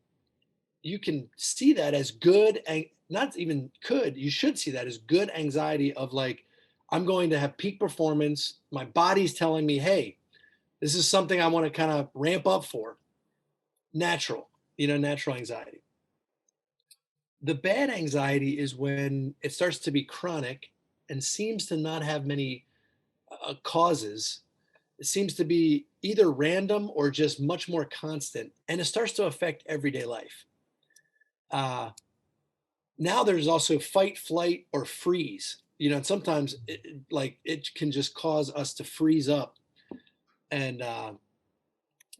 see that as good, and not even could, you should see that as good anxiety of like, I'm going to have peak performance. My body's telling me, hey, this is something I want to kind of ramp up for. Natural, natural anxiety. The bad anxiety is when it starts to be chronic and seems to not have many causes. It seems to be either random or just much more constant, and it starts to affect everyday life. Uh, Now there's also fight, flight, or freeze. And sometimes it can just cause us to freeze up. And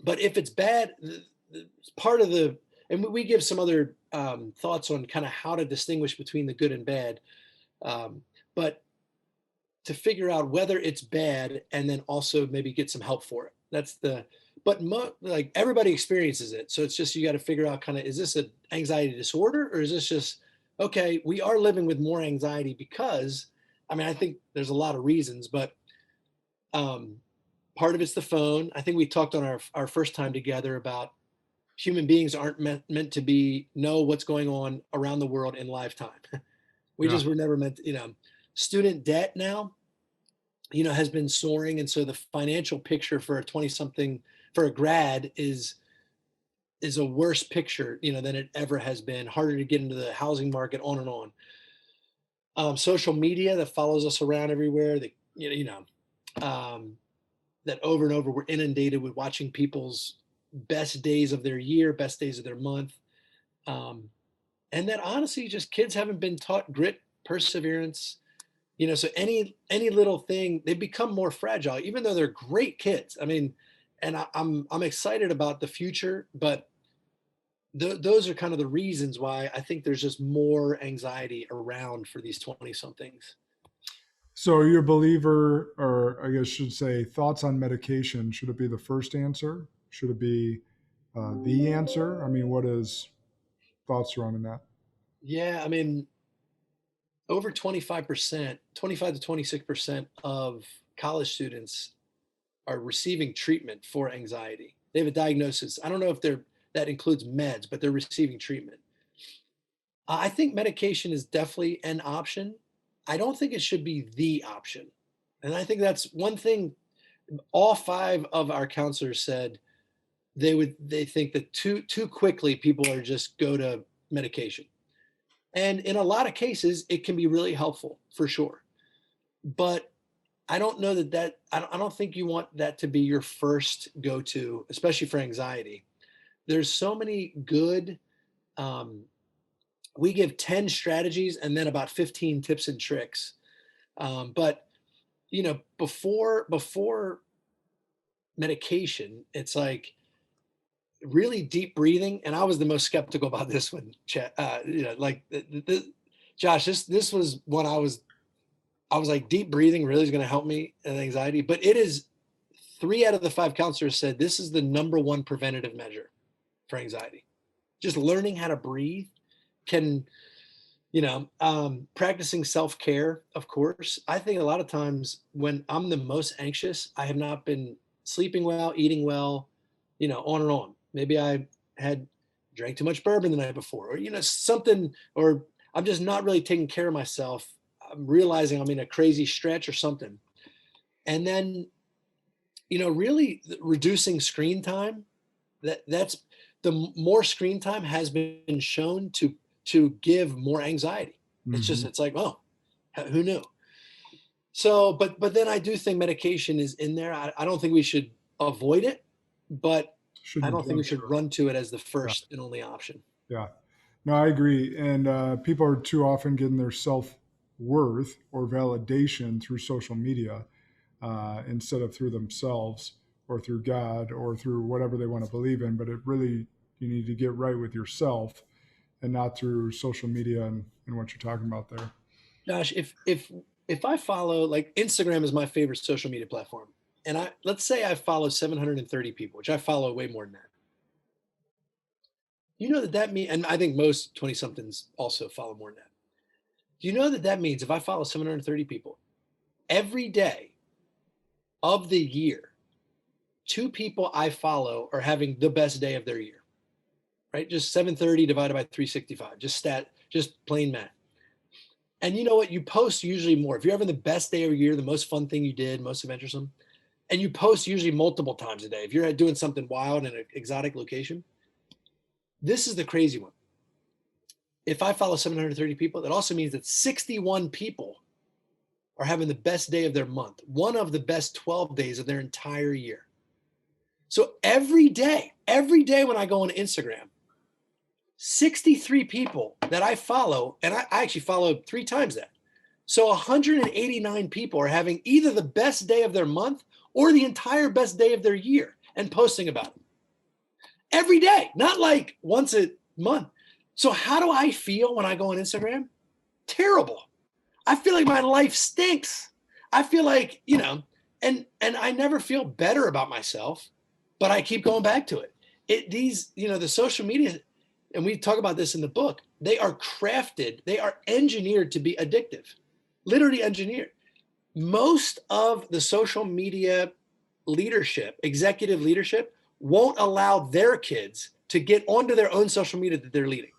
but if it's bad, part of the and we give some other thoughts on kind of how to distinguish between the good and bad. But to figure out whether it's bad and then also maybe get some help for it. Like everybody experiences it. So it's just, you got to figure out kind of, is this an anxiety disorder, or is this just, okay, we are living with more anxiety because, I think there's a lot of reasons, but um, part of it's the phone. I think we talked on our first time together about human beings aren't meant to know what's going on around the world in lifetime. We Yeah. just were never meant to, student debt now, has been soaring. And so the financial picture for a 20 something, for a grad is a worse picture, than it ever has been. Harder to get into the housing market, on and on. Social media that follows us around everywhere, that, um, that over and over we're inundated with watching people's best days of their year, best days of their month. Um, and that honestly, just kids haven't been taught grit, perseverance, so any little thing, they become more fragile, even though they're great kids. And I'm excited about the future, but those are kind of the reasons why I think there's just more anxiety around for these 20 somethings. So are you a believer, or I guess I should say, thoughts on medication? Should it be the first answer? Should it be the answer? What is thoughts surrounding that? Yeah, over 25%, 25 to 26% of college students are receiving treatment for anxiety. They have a diagnosis. I don't know if that includes meds, but they're receiving treatment. I think medication is definitely an option. I don't think it should be the option. And I think that's one thing all five of our counselors said. They think that too quickly people are just go to medication. And in a lot of cases, it can be really helpful for sure. But I don't know I don't think you want that to be your first go-to, especially for anxiety. There's so many good, um, we give 10 strategies and then about 15 tips and tricks. But before medication, it's like really deep breathing. And I was the most skeptical about this one, like Josh, this was when I was like, deep breathing really is going to help me in anxiety. But it is, 3 out of the 5 counselors said this is the number one preventative measure for anxiety. Just learning how to breathe can, practicing self-care, of course. I think a lot of times when I'm the most anxious, I have not been sleeping well, eating well, on and on. Maybe I had drank too much bourbon the night before, or, something, or I'm just not really taking care of myself. I'm realizing I'm in a crazy stretch or something. And then, really reducing screen time, that's the more screen time has been shown to give more anxiety. Mm-hmm. It's like, oh, who knew? So, but then I do think medication is in there. I don't think we should avoid it, but I Shouldn't don't think we jump to should it. run to it as the Yeah. first and only option. Yeah. No, I agree. And people are too often getting their self worth or validation through social media instead of through themselves or through God or through whatever they want to believe in. But it really, you need to get right with yourself and not through social media and what you're talking about there. Josh, if I follow, like, Instagram is my favorite social media platform, and let's say I follow 730 people, which I follow way more than that. That means, and I think most 20 somethings also follow more than that. Do you know that that means if I follow 730 people every day of the year, 2 people I follow are having the best day of their year, right? Just 730 divided by 365, just plain math. And you know what? You post usually more. If you're having the best day of your year, the most fun thing you did, most adventuresome, and you post usually multiple times a day. If you're doing something wild in an exotic location, this is the crazy one. If I follow 730 people, that also means that 61 people are having the best day of their month, one of the best 12 days of their entire year. So every day when I go on Instagram, 63 people that I follow, and I actually follow 3 times that. So 189 people are having either the best day of their month or the entire best day of their year and posting about it every day, not like once a month. So how do I feel when I go on Instagram? Terrible. I feel like my life stinks. I feel like, and I never feel better about myself, but I keep going back to it. The social media, and we talk about this in the book, they are crafted, they are engineered to be addictive, literally engineered. Most of the social media leadership, executive leadership, won't allow their kids to get onto their own social media that they're leading.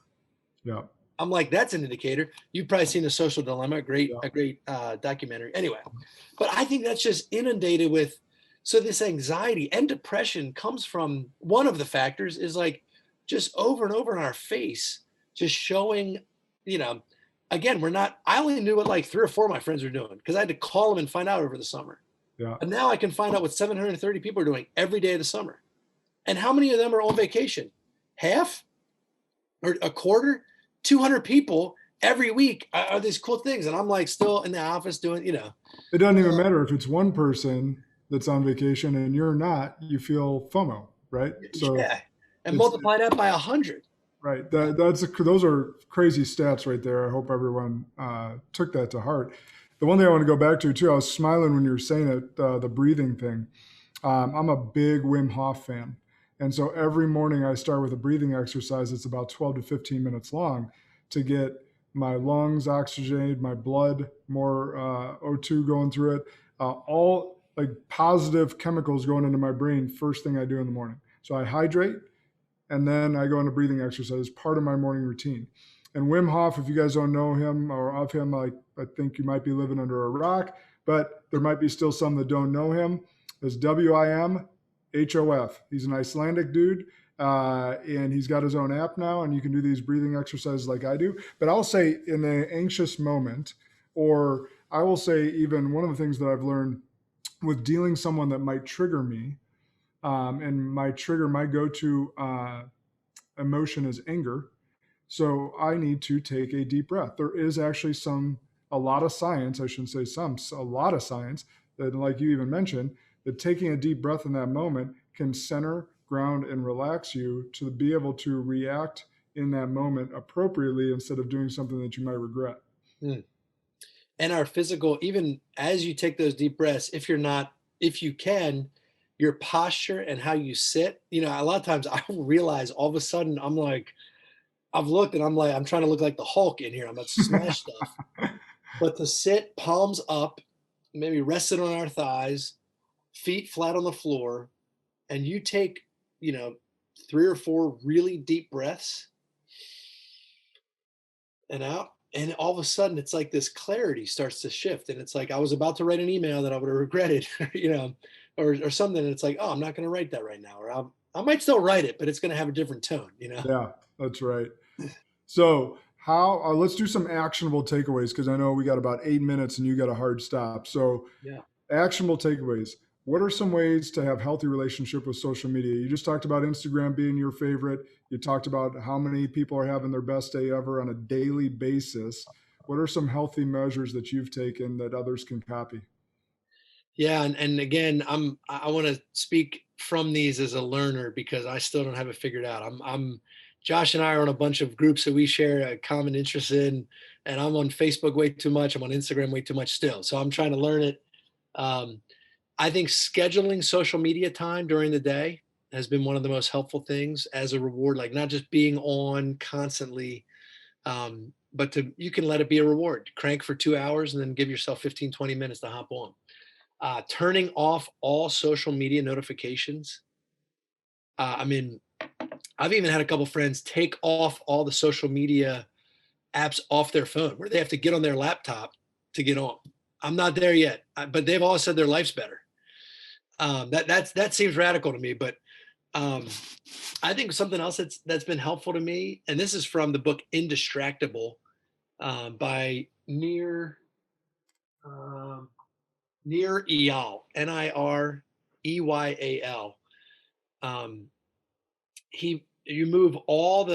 Yeah. I'm like, that's an indicator. You've probably seen The Social Dilemma, a great documentary. Anyway, but I think that's just inundated with, so this anxiety and depression comes from, one of the factors is like just over and over in our face, just showing, again, I only knew what like 3 or 4 of my friends were doing because I had to call them and find out over the summer. Yeah. And now I can find out what 730 people are doing every day of the summer. And how many of them are on vacation? Half or a quarter? 200 people every week are these cool things. And I'm like still in the office doing, It doesn't even matter if it's one person that's on vacation and you're not, you feel FOMO, right? So yeah. And multiply that by 100. Right. Those are crazy stats right there. I hope everyone took that to heart. The one thing I want to go back to too, I was smiling when you were saying it, the breathing thing. I'm a big Wim Hof fan. And so every morning I start with a breathing exercise. It's about 12 to 15 minutes long to get my lungs oxygenated, my blood, more O2 going through it, all like positive chemicals going into my brain first thing I do in the morning. So I hydrate and then I go into breathing exercise, part of my morning routine. And Wim Hof, if you guys don't know him or of him, I think you might be living under a rock, but there might be still some that don't know him. It's WIMHOF. He's an Icelandic dude, and he's got his own app now, and you can do these breathing exercises like I do. But I'll say in an anxious moment, or I will say even one of the things that I've learned with dealing someone that might trigger me, and my go-to emotion is anger. So I need to take a deep breath. There is actually a lot of science, I shouldn't say a lot of science that, like you even mentioned, that taking a deep breath in that moment can center, ground, and relax you to be able to react in that moment appropriately instead of doing something that you might regret. Mm. And our physical, even as you take those deep breaths, if you can, your posture and how you sit, a lot of times I realize all of a sudden I'm like, I've looked and I'm like, I'm trying to look like the Hulk in here. I'm about to smash stuff. But to sit palms up, maybe rested on our thighs, feet flat on the floor, and you take, 3 or 4 really deep breaths and out. And all of a sudden, it's like this clarity starts to shift. And it's like, I was about to write an email that I would have regretted, or something. And it's like, oh, I'm not going to write that right now. Or I might still write it, but it's going to have a different tone, Yeah, that's right. So let's do some actionable takeaways because I know we got about 8 minutes and you got a hard stop. So Yeah. Actionable takeaways. What are some ways to have healthy relationship with social media? You just talked about Instagram being your favorite. You talked about how many people are having their best day ever on a daily basis. What are some healthy measures that you've taken that others can copy? Yeah. And again, I want to speak from these as a learner because I still don't have it figured out. Josh and I are on a bunch of groups that we share a common interest in, and I'm on Facebook way too much. I'm on Instagram way too much still. So I'm trying to learn it. I think scheduling social media time during the day has been one of the most helpful things as a reward, like not just being on constantly. but you can let it be a reward. Crank for 2 hours and then give yourself 15, 20 minutes to hop on. Turning off all social media notifications. I mean, I've even had a couple friends take off all the social media apps off their phone where they have to get on their laptop to get on. I'm not there yet, but they've all said their life's better. That seems radical to me, but um, I think something else that's been helpful to me, and this is from the book Indistractable by um, Nir Eyal, Nireyal. Um, he you move all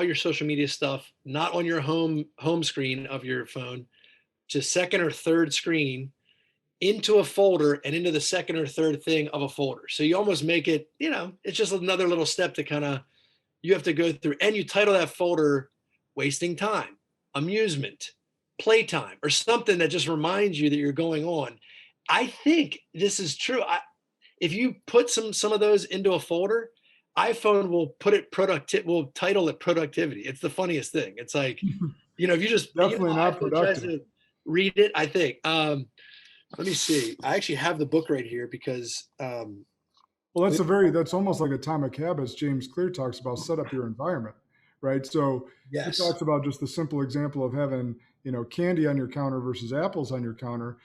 your social media stuff not on your home screen of your phone to second or third screen into a folder and into the second or third thing of a folder. So you almost make it, it's just another little step to kind of you have to go through, and you title that folder wasting time, amusement, playtime, or something that just reminds you that you're going on. I think this is true. If you put some of those into a folder, iPhone will will title it productivity. It's the funniest thing. It's like, if you just, Definitely not iPhone tries productive. to read it, I think. Let me see. I actually have the book right here because Well, that's almost like atomic habits. James Clear talks about set up your environment, right? So he yes. talks about just the simple example of having, candy on your counter versus apples on your counter.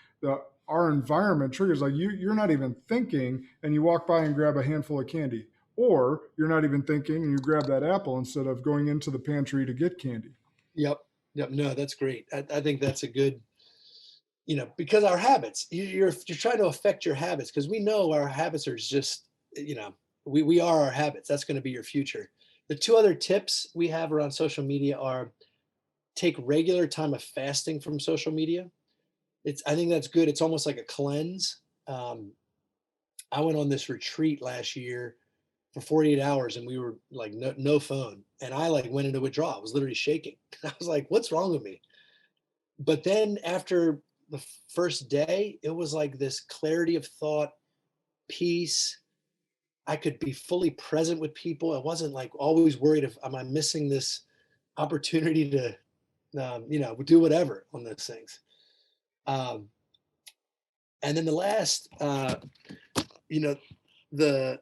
Our environment triggers like you're not even thinking and you walk by and grab a handful of candy, or you're not even thinking and you grab that apple instead of going into the pantry to get candy. Yep. Yep. No, that's great. I think that's a good, because our habits, you're trying to affect your habits because we know our habits are just, we are our habits. That's going to be your future. The two other tips we have around social media are take regular time of fasting from social media. I think that's good. It's almost like a cleanse. Um, I went on this retreat last year for 48 hours and we were like, no phone. And I like went into withdrawal. I was literally shaking. I was like, what's wrong with me? But then after the first day, it was like this clarity of thought, peace. I could be fully present with people. I wasn't like always worried if am I missing this opportunity to, do whatever on those things. Um, and then the last, you know, the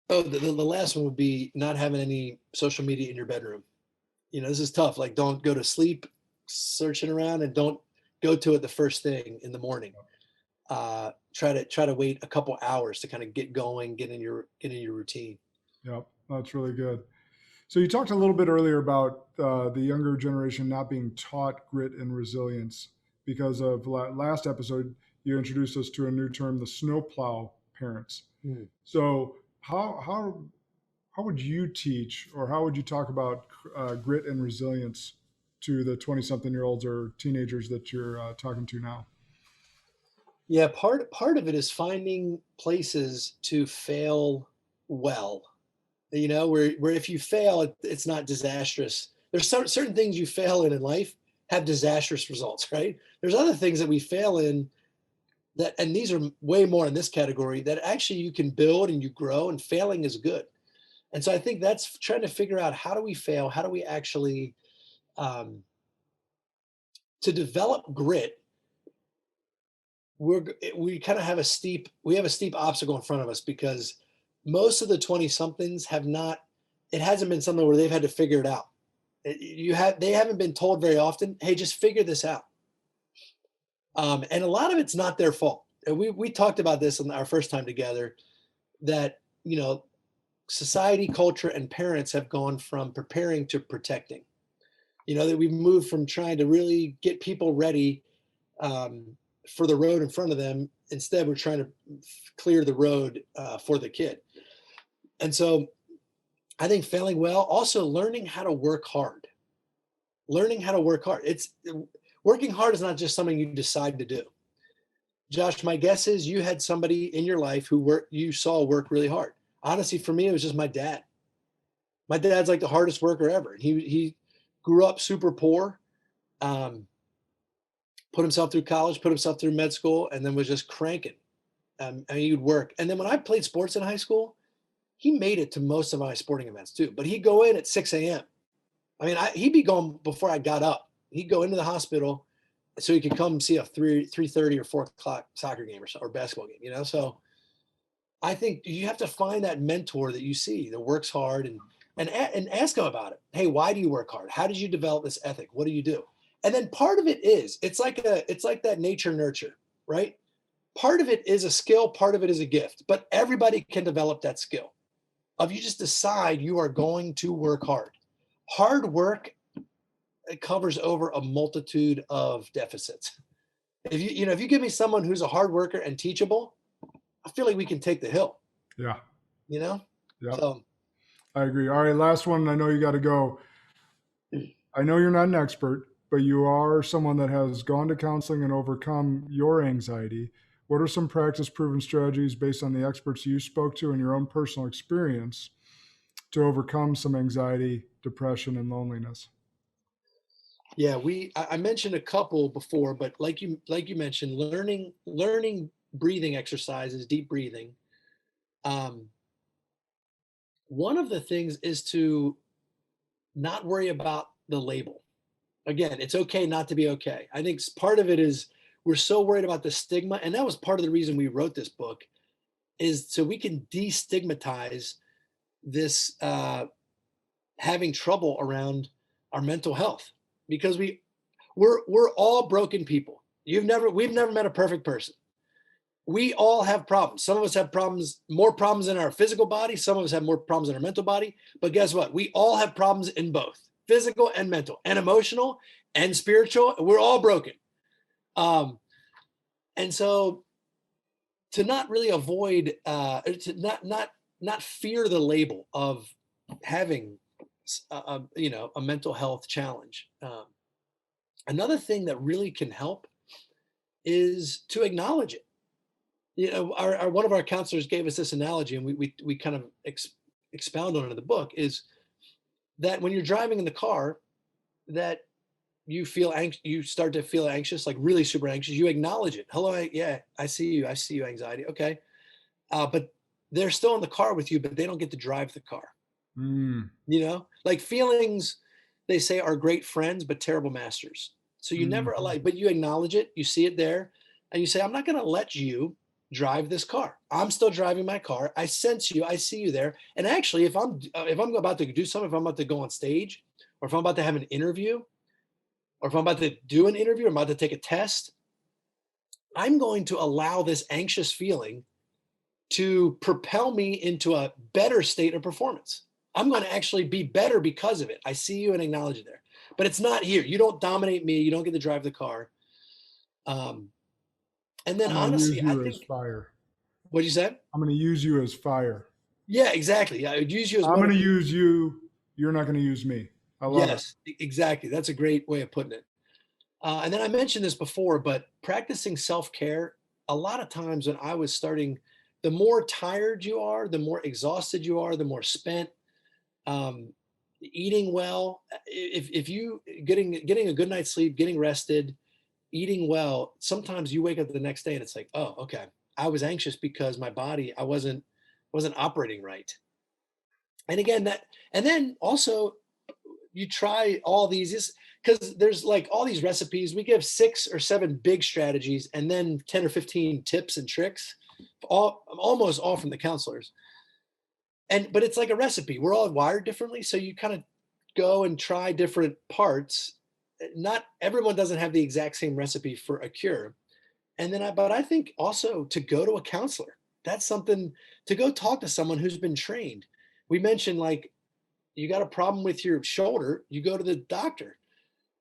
the last one would be not having any social media in your bedroom. This is tough. Like, don't go to sleep searching around, and don't go to it the first thing in the morning. Try to wait a couple hours to kind of get going, get in your routine. Yep, that's really good. So you talked a little bit earlier about the younger generation not being taught grit and resilience because of last episode you introduced us to a new term, the snowplow parents. Mm. So how would you teach or how would you talk about grit and resilience to the 20-something-year-olds or teenagers that you're talking to now? Yeah, part of it is finding places to fail well. Where if you fail, it's not disastrous. There's certain things you fail in life have disastrous results, right? There's other things that we fail in that, and these are way more in this category, that actually you can build and you grow, and failing is good. And so I think that's trying to figure out, how do we fail? How do we actually um, to develop grit? We kind of have a steep obstacle in front of us because most of the 20 somethings have not, it hasn't been something where they've had to figure it out. They haven't been told very often, hey, just figure this out. And a lot of it's not their fault. And we talked about this in our first time together, that society, culture, and parents have gone from preparing to protecting. That we've moved from trying to really get people ready um, for the road in front of them. Instead, we're trying to clear the road for the kid. And so I think failing well, also learning how to work hard. Learning how to work hard. It's working hard is not just something you decide to do. Josh, my guess is you had somebody in your life you saw work really hard. Honestly, for me, it was just my dad. My dad's like the hardest worker ever. He grew up super poor, um, put himself through college, put himself through med school, and then was just cranking. He would work. And then when I played sports in high school, he made it to most of my sporting events too, but he'd go in at 6 a.m. I mean, he'd be going before I got up. He'd go into the hospital so he could come see a 3:30 or 4 o'clock soccer game or basketball game, you know? So I think you have to find that mentor that you see that works hard, and ask them about it. Hey, why do you work hard? How did you develop this ethic? What do you do? And then part of it is, it's like that nature nurture, right? Part of it is a skill, part of it is a gift, but everybody can develop that skill. Of you just decide you are going to work hard. Hard work, it covers over a multitude of deficits. If you give me someone who's a hard worker and teachable, I feel like we can take the hill, Yeah. you know? Yeah. So I agree. All right. Last one. I know you got to go. I know you're not an expert, but you are someone that has gone to counseling and overcome your anxiety. What are some practice proven strategies based on the experts you spoke to and your own personal experience to overcome some anxiety, depression, and loneliness? yeah, I mentioned a couple before, but like you mentioned, learning breathing exercises, deep breathing. Um, One of the things is to not worry about the label. Again, it's okay not to be okay. I think part of it is we're so worried about the stigma, and that was part of the reason we wrote this book, is so we can destigmatize this having trouble around our mental health, because we're all broken people. We've never met a perfect person. We all have problems. Some of us have problems, more problems in our physical body. Some of us have more problems in our mental body. But guess what? We all have problems in both physical and mental and emotional and spiritual. We're all broken. Um, and so to not really avoid, to not fear the label of having, a mental health challenge. Another thing that really can help is to acknowledge it. One of our counselors gave us this analogy, and we kind of expound on it in the book, is that when you're driving in the car, that you start to feel anxious, like really super anxious. You acknowledge it. Hello, yeah, I see you. I see you, anxiety. Okay, but they're still in the car with you, but they don't get to drive the car. Mm. Like feelings, they say, are great friends but terrible masters. So you never Mhm. but you acknowledge it, you see it there, and you say, I'm not going to let you drive this car. I'm still driving my car. I sense you. I see you there. And actually, if I'm about to do something, if I'm about to go on stage, or if I'm about to have an interview, or if I'm about to do an interview, or I'm about to take a test, I'm going to allow this anxious feeling to propel me into a better state of performance. I'm going to actually be better because of it. I see you and acknowledge it there. But it's not here. You don't dominate me. You don't get to drive the car. Um, and then I'm going to use honestly, I you as think, fire. what you said? I'm going to use you as fire. Yeah, exactly. I would use you as I'm going to motivation. use you. You're not going to use me. I love it. Yes, exactly. That's a great way of putting it. And then I mentioned this before, but practicing self care, a lot of times when I was starting, the more tired you are, the more exhausted you are, the more spent. Um, Eating well, if you getting a good night's sleep, getting rested, eating well, sometimes you wake up the next day and it's like, oh, okay, I was anxious because my body, I wasn't operating right. And again, and then also you try all these, because there's like all these recipes. We give 6 or 7 big strategies and then 10 or 15 tips and tricks, almost all from the counselors. But it's like a recipe. We're all wired differently, so you kind of go and try different parts. Not everyone doesn't have the exact same recipe for a cure. But I think also to go to a counselor. That's something, to go talk to someone who's been trained. We mentioned, like, you got a problem with your shoulder, you go to the doctor.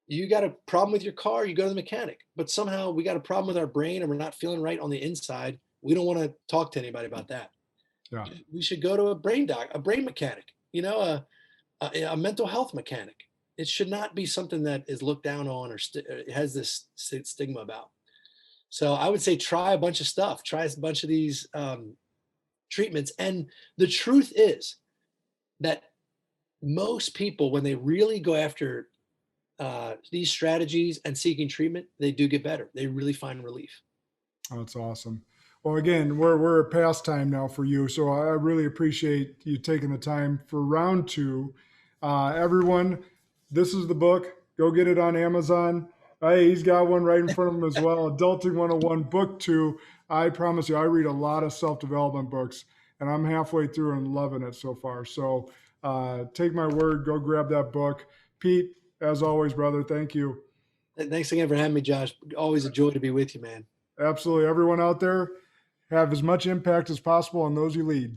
You got a problem with your car, you go to the mechanic. But somehow we got a problem with our brain and we're not feeling right on the inside. We don't want to talk to anybody about that. Yeah. We should go to a brain mechanic, a mental health mechanic. It should not be something that is looked down on, or has this stigma about. So I would say try a bunch of stuff, try a bunch of these treatments. And the truth is that most people, when they really go after these strategies and seeking treatment, they do get better. They really find relief. Oh, that's awesome. Well, again, we're at past time now for you, so I really appreciate you taking the time for round two. Everyone, this is the book. Go get it on Amazon. Hey, he's got one right in front of him as well. Adulting 101, Book 2. I promise you, I read a lot of self-development books, and I'm halfway through and loving it so far. So take my word, go grab that book. Pete, as always, brother, thank you. Thanks again for having me, Josh. Always a joy to be with you, man. Absolutely. Everyone out there, have as much impact as possible on those you lead.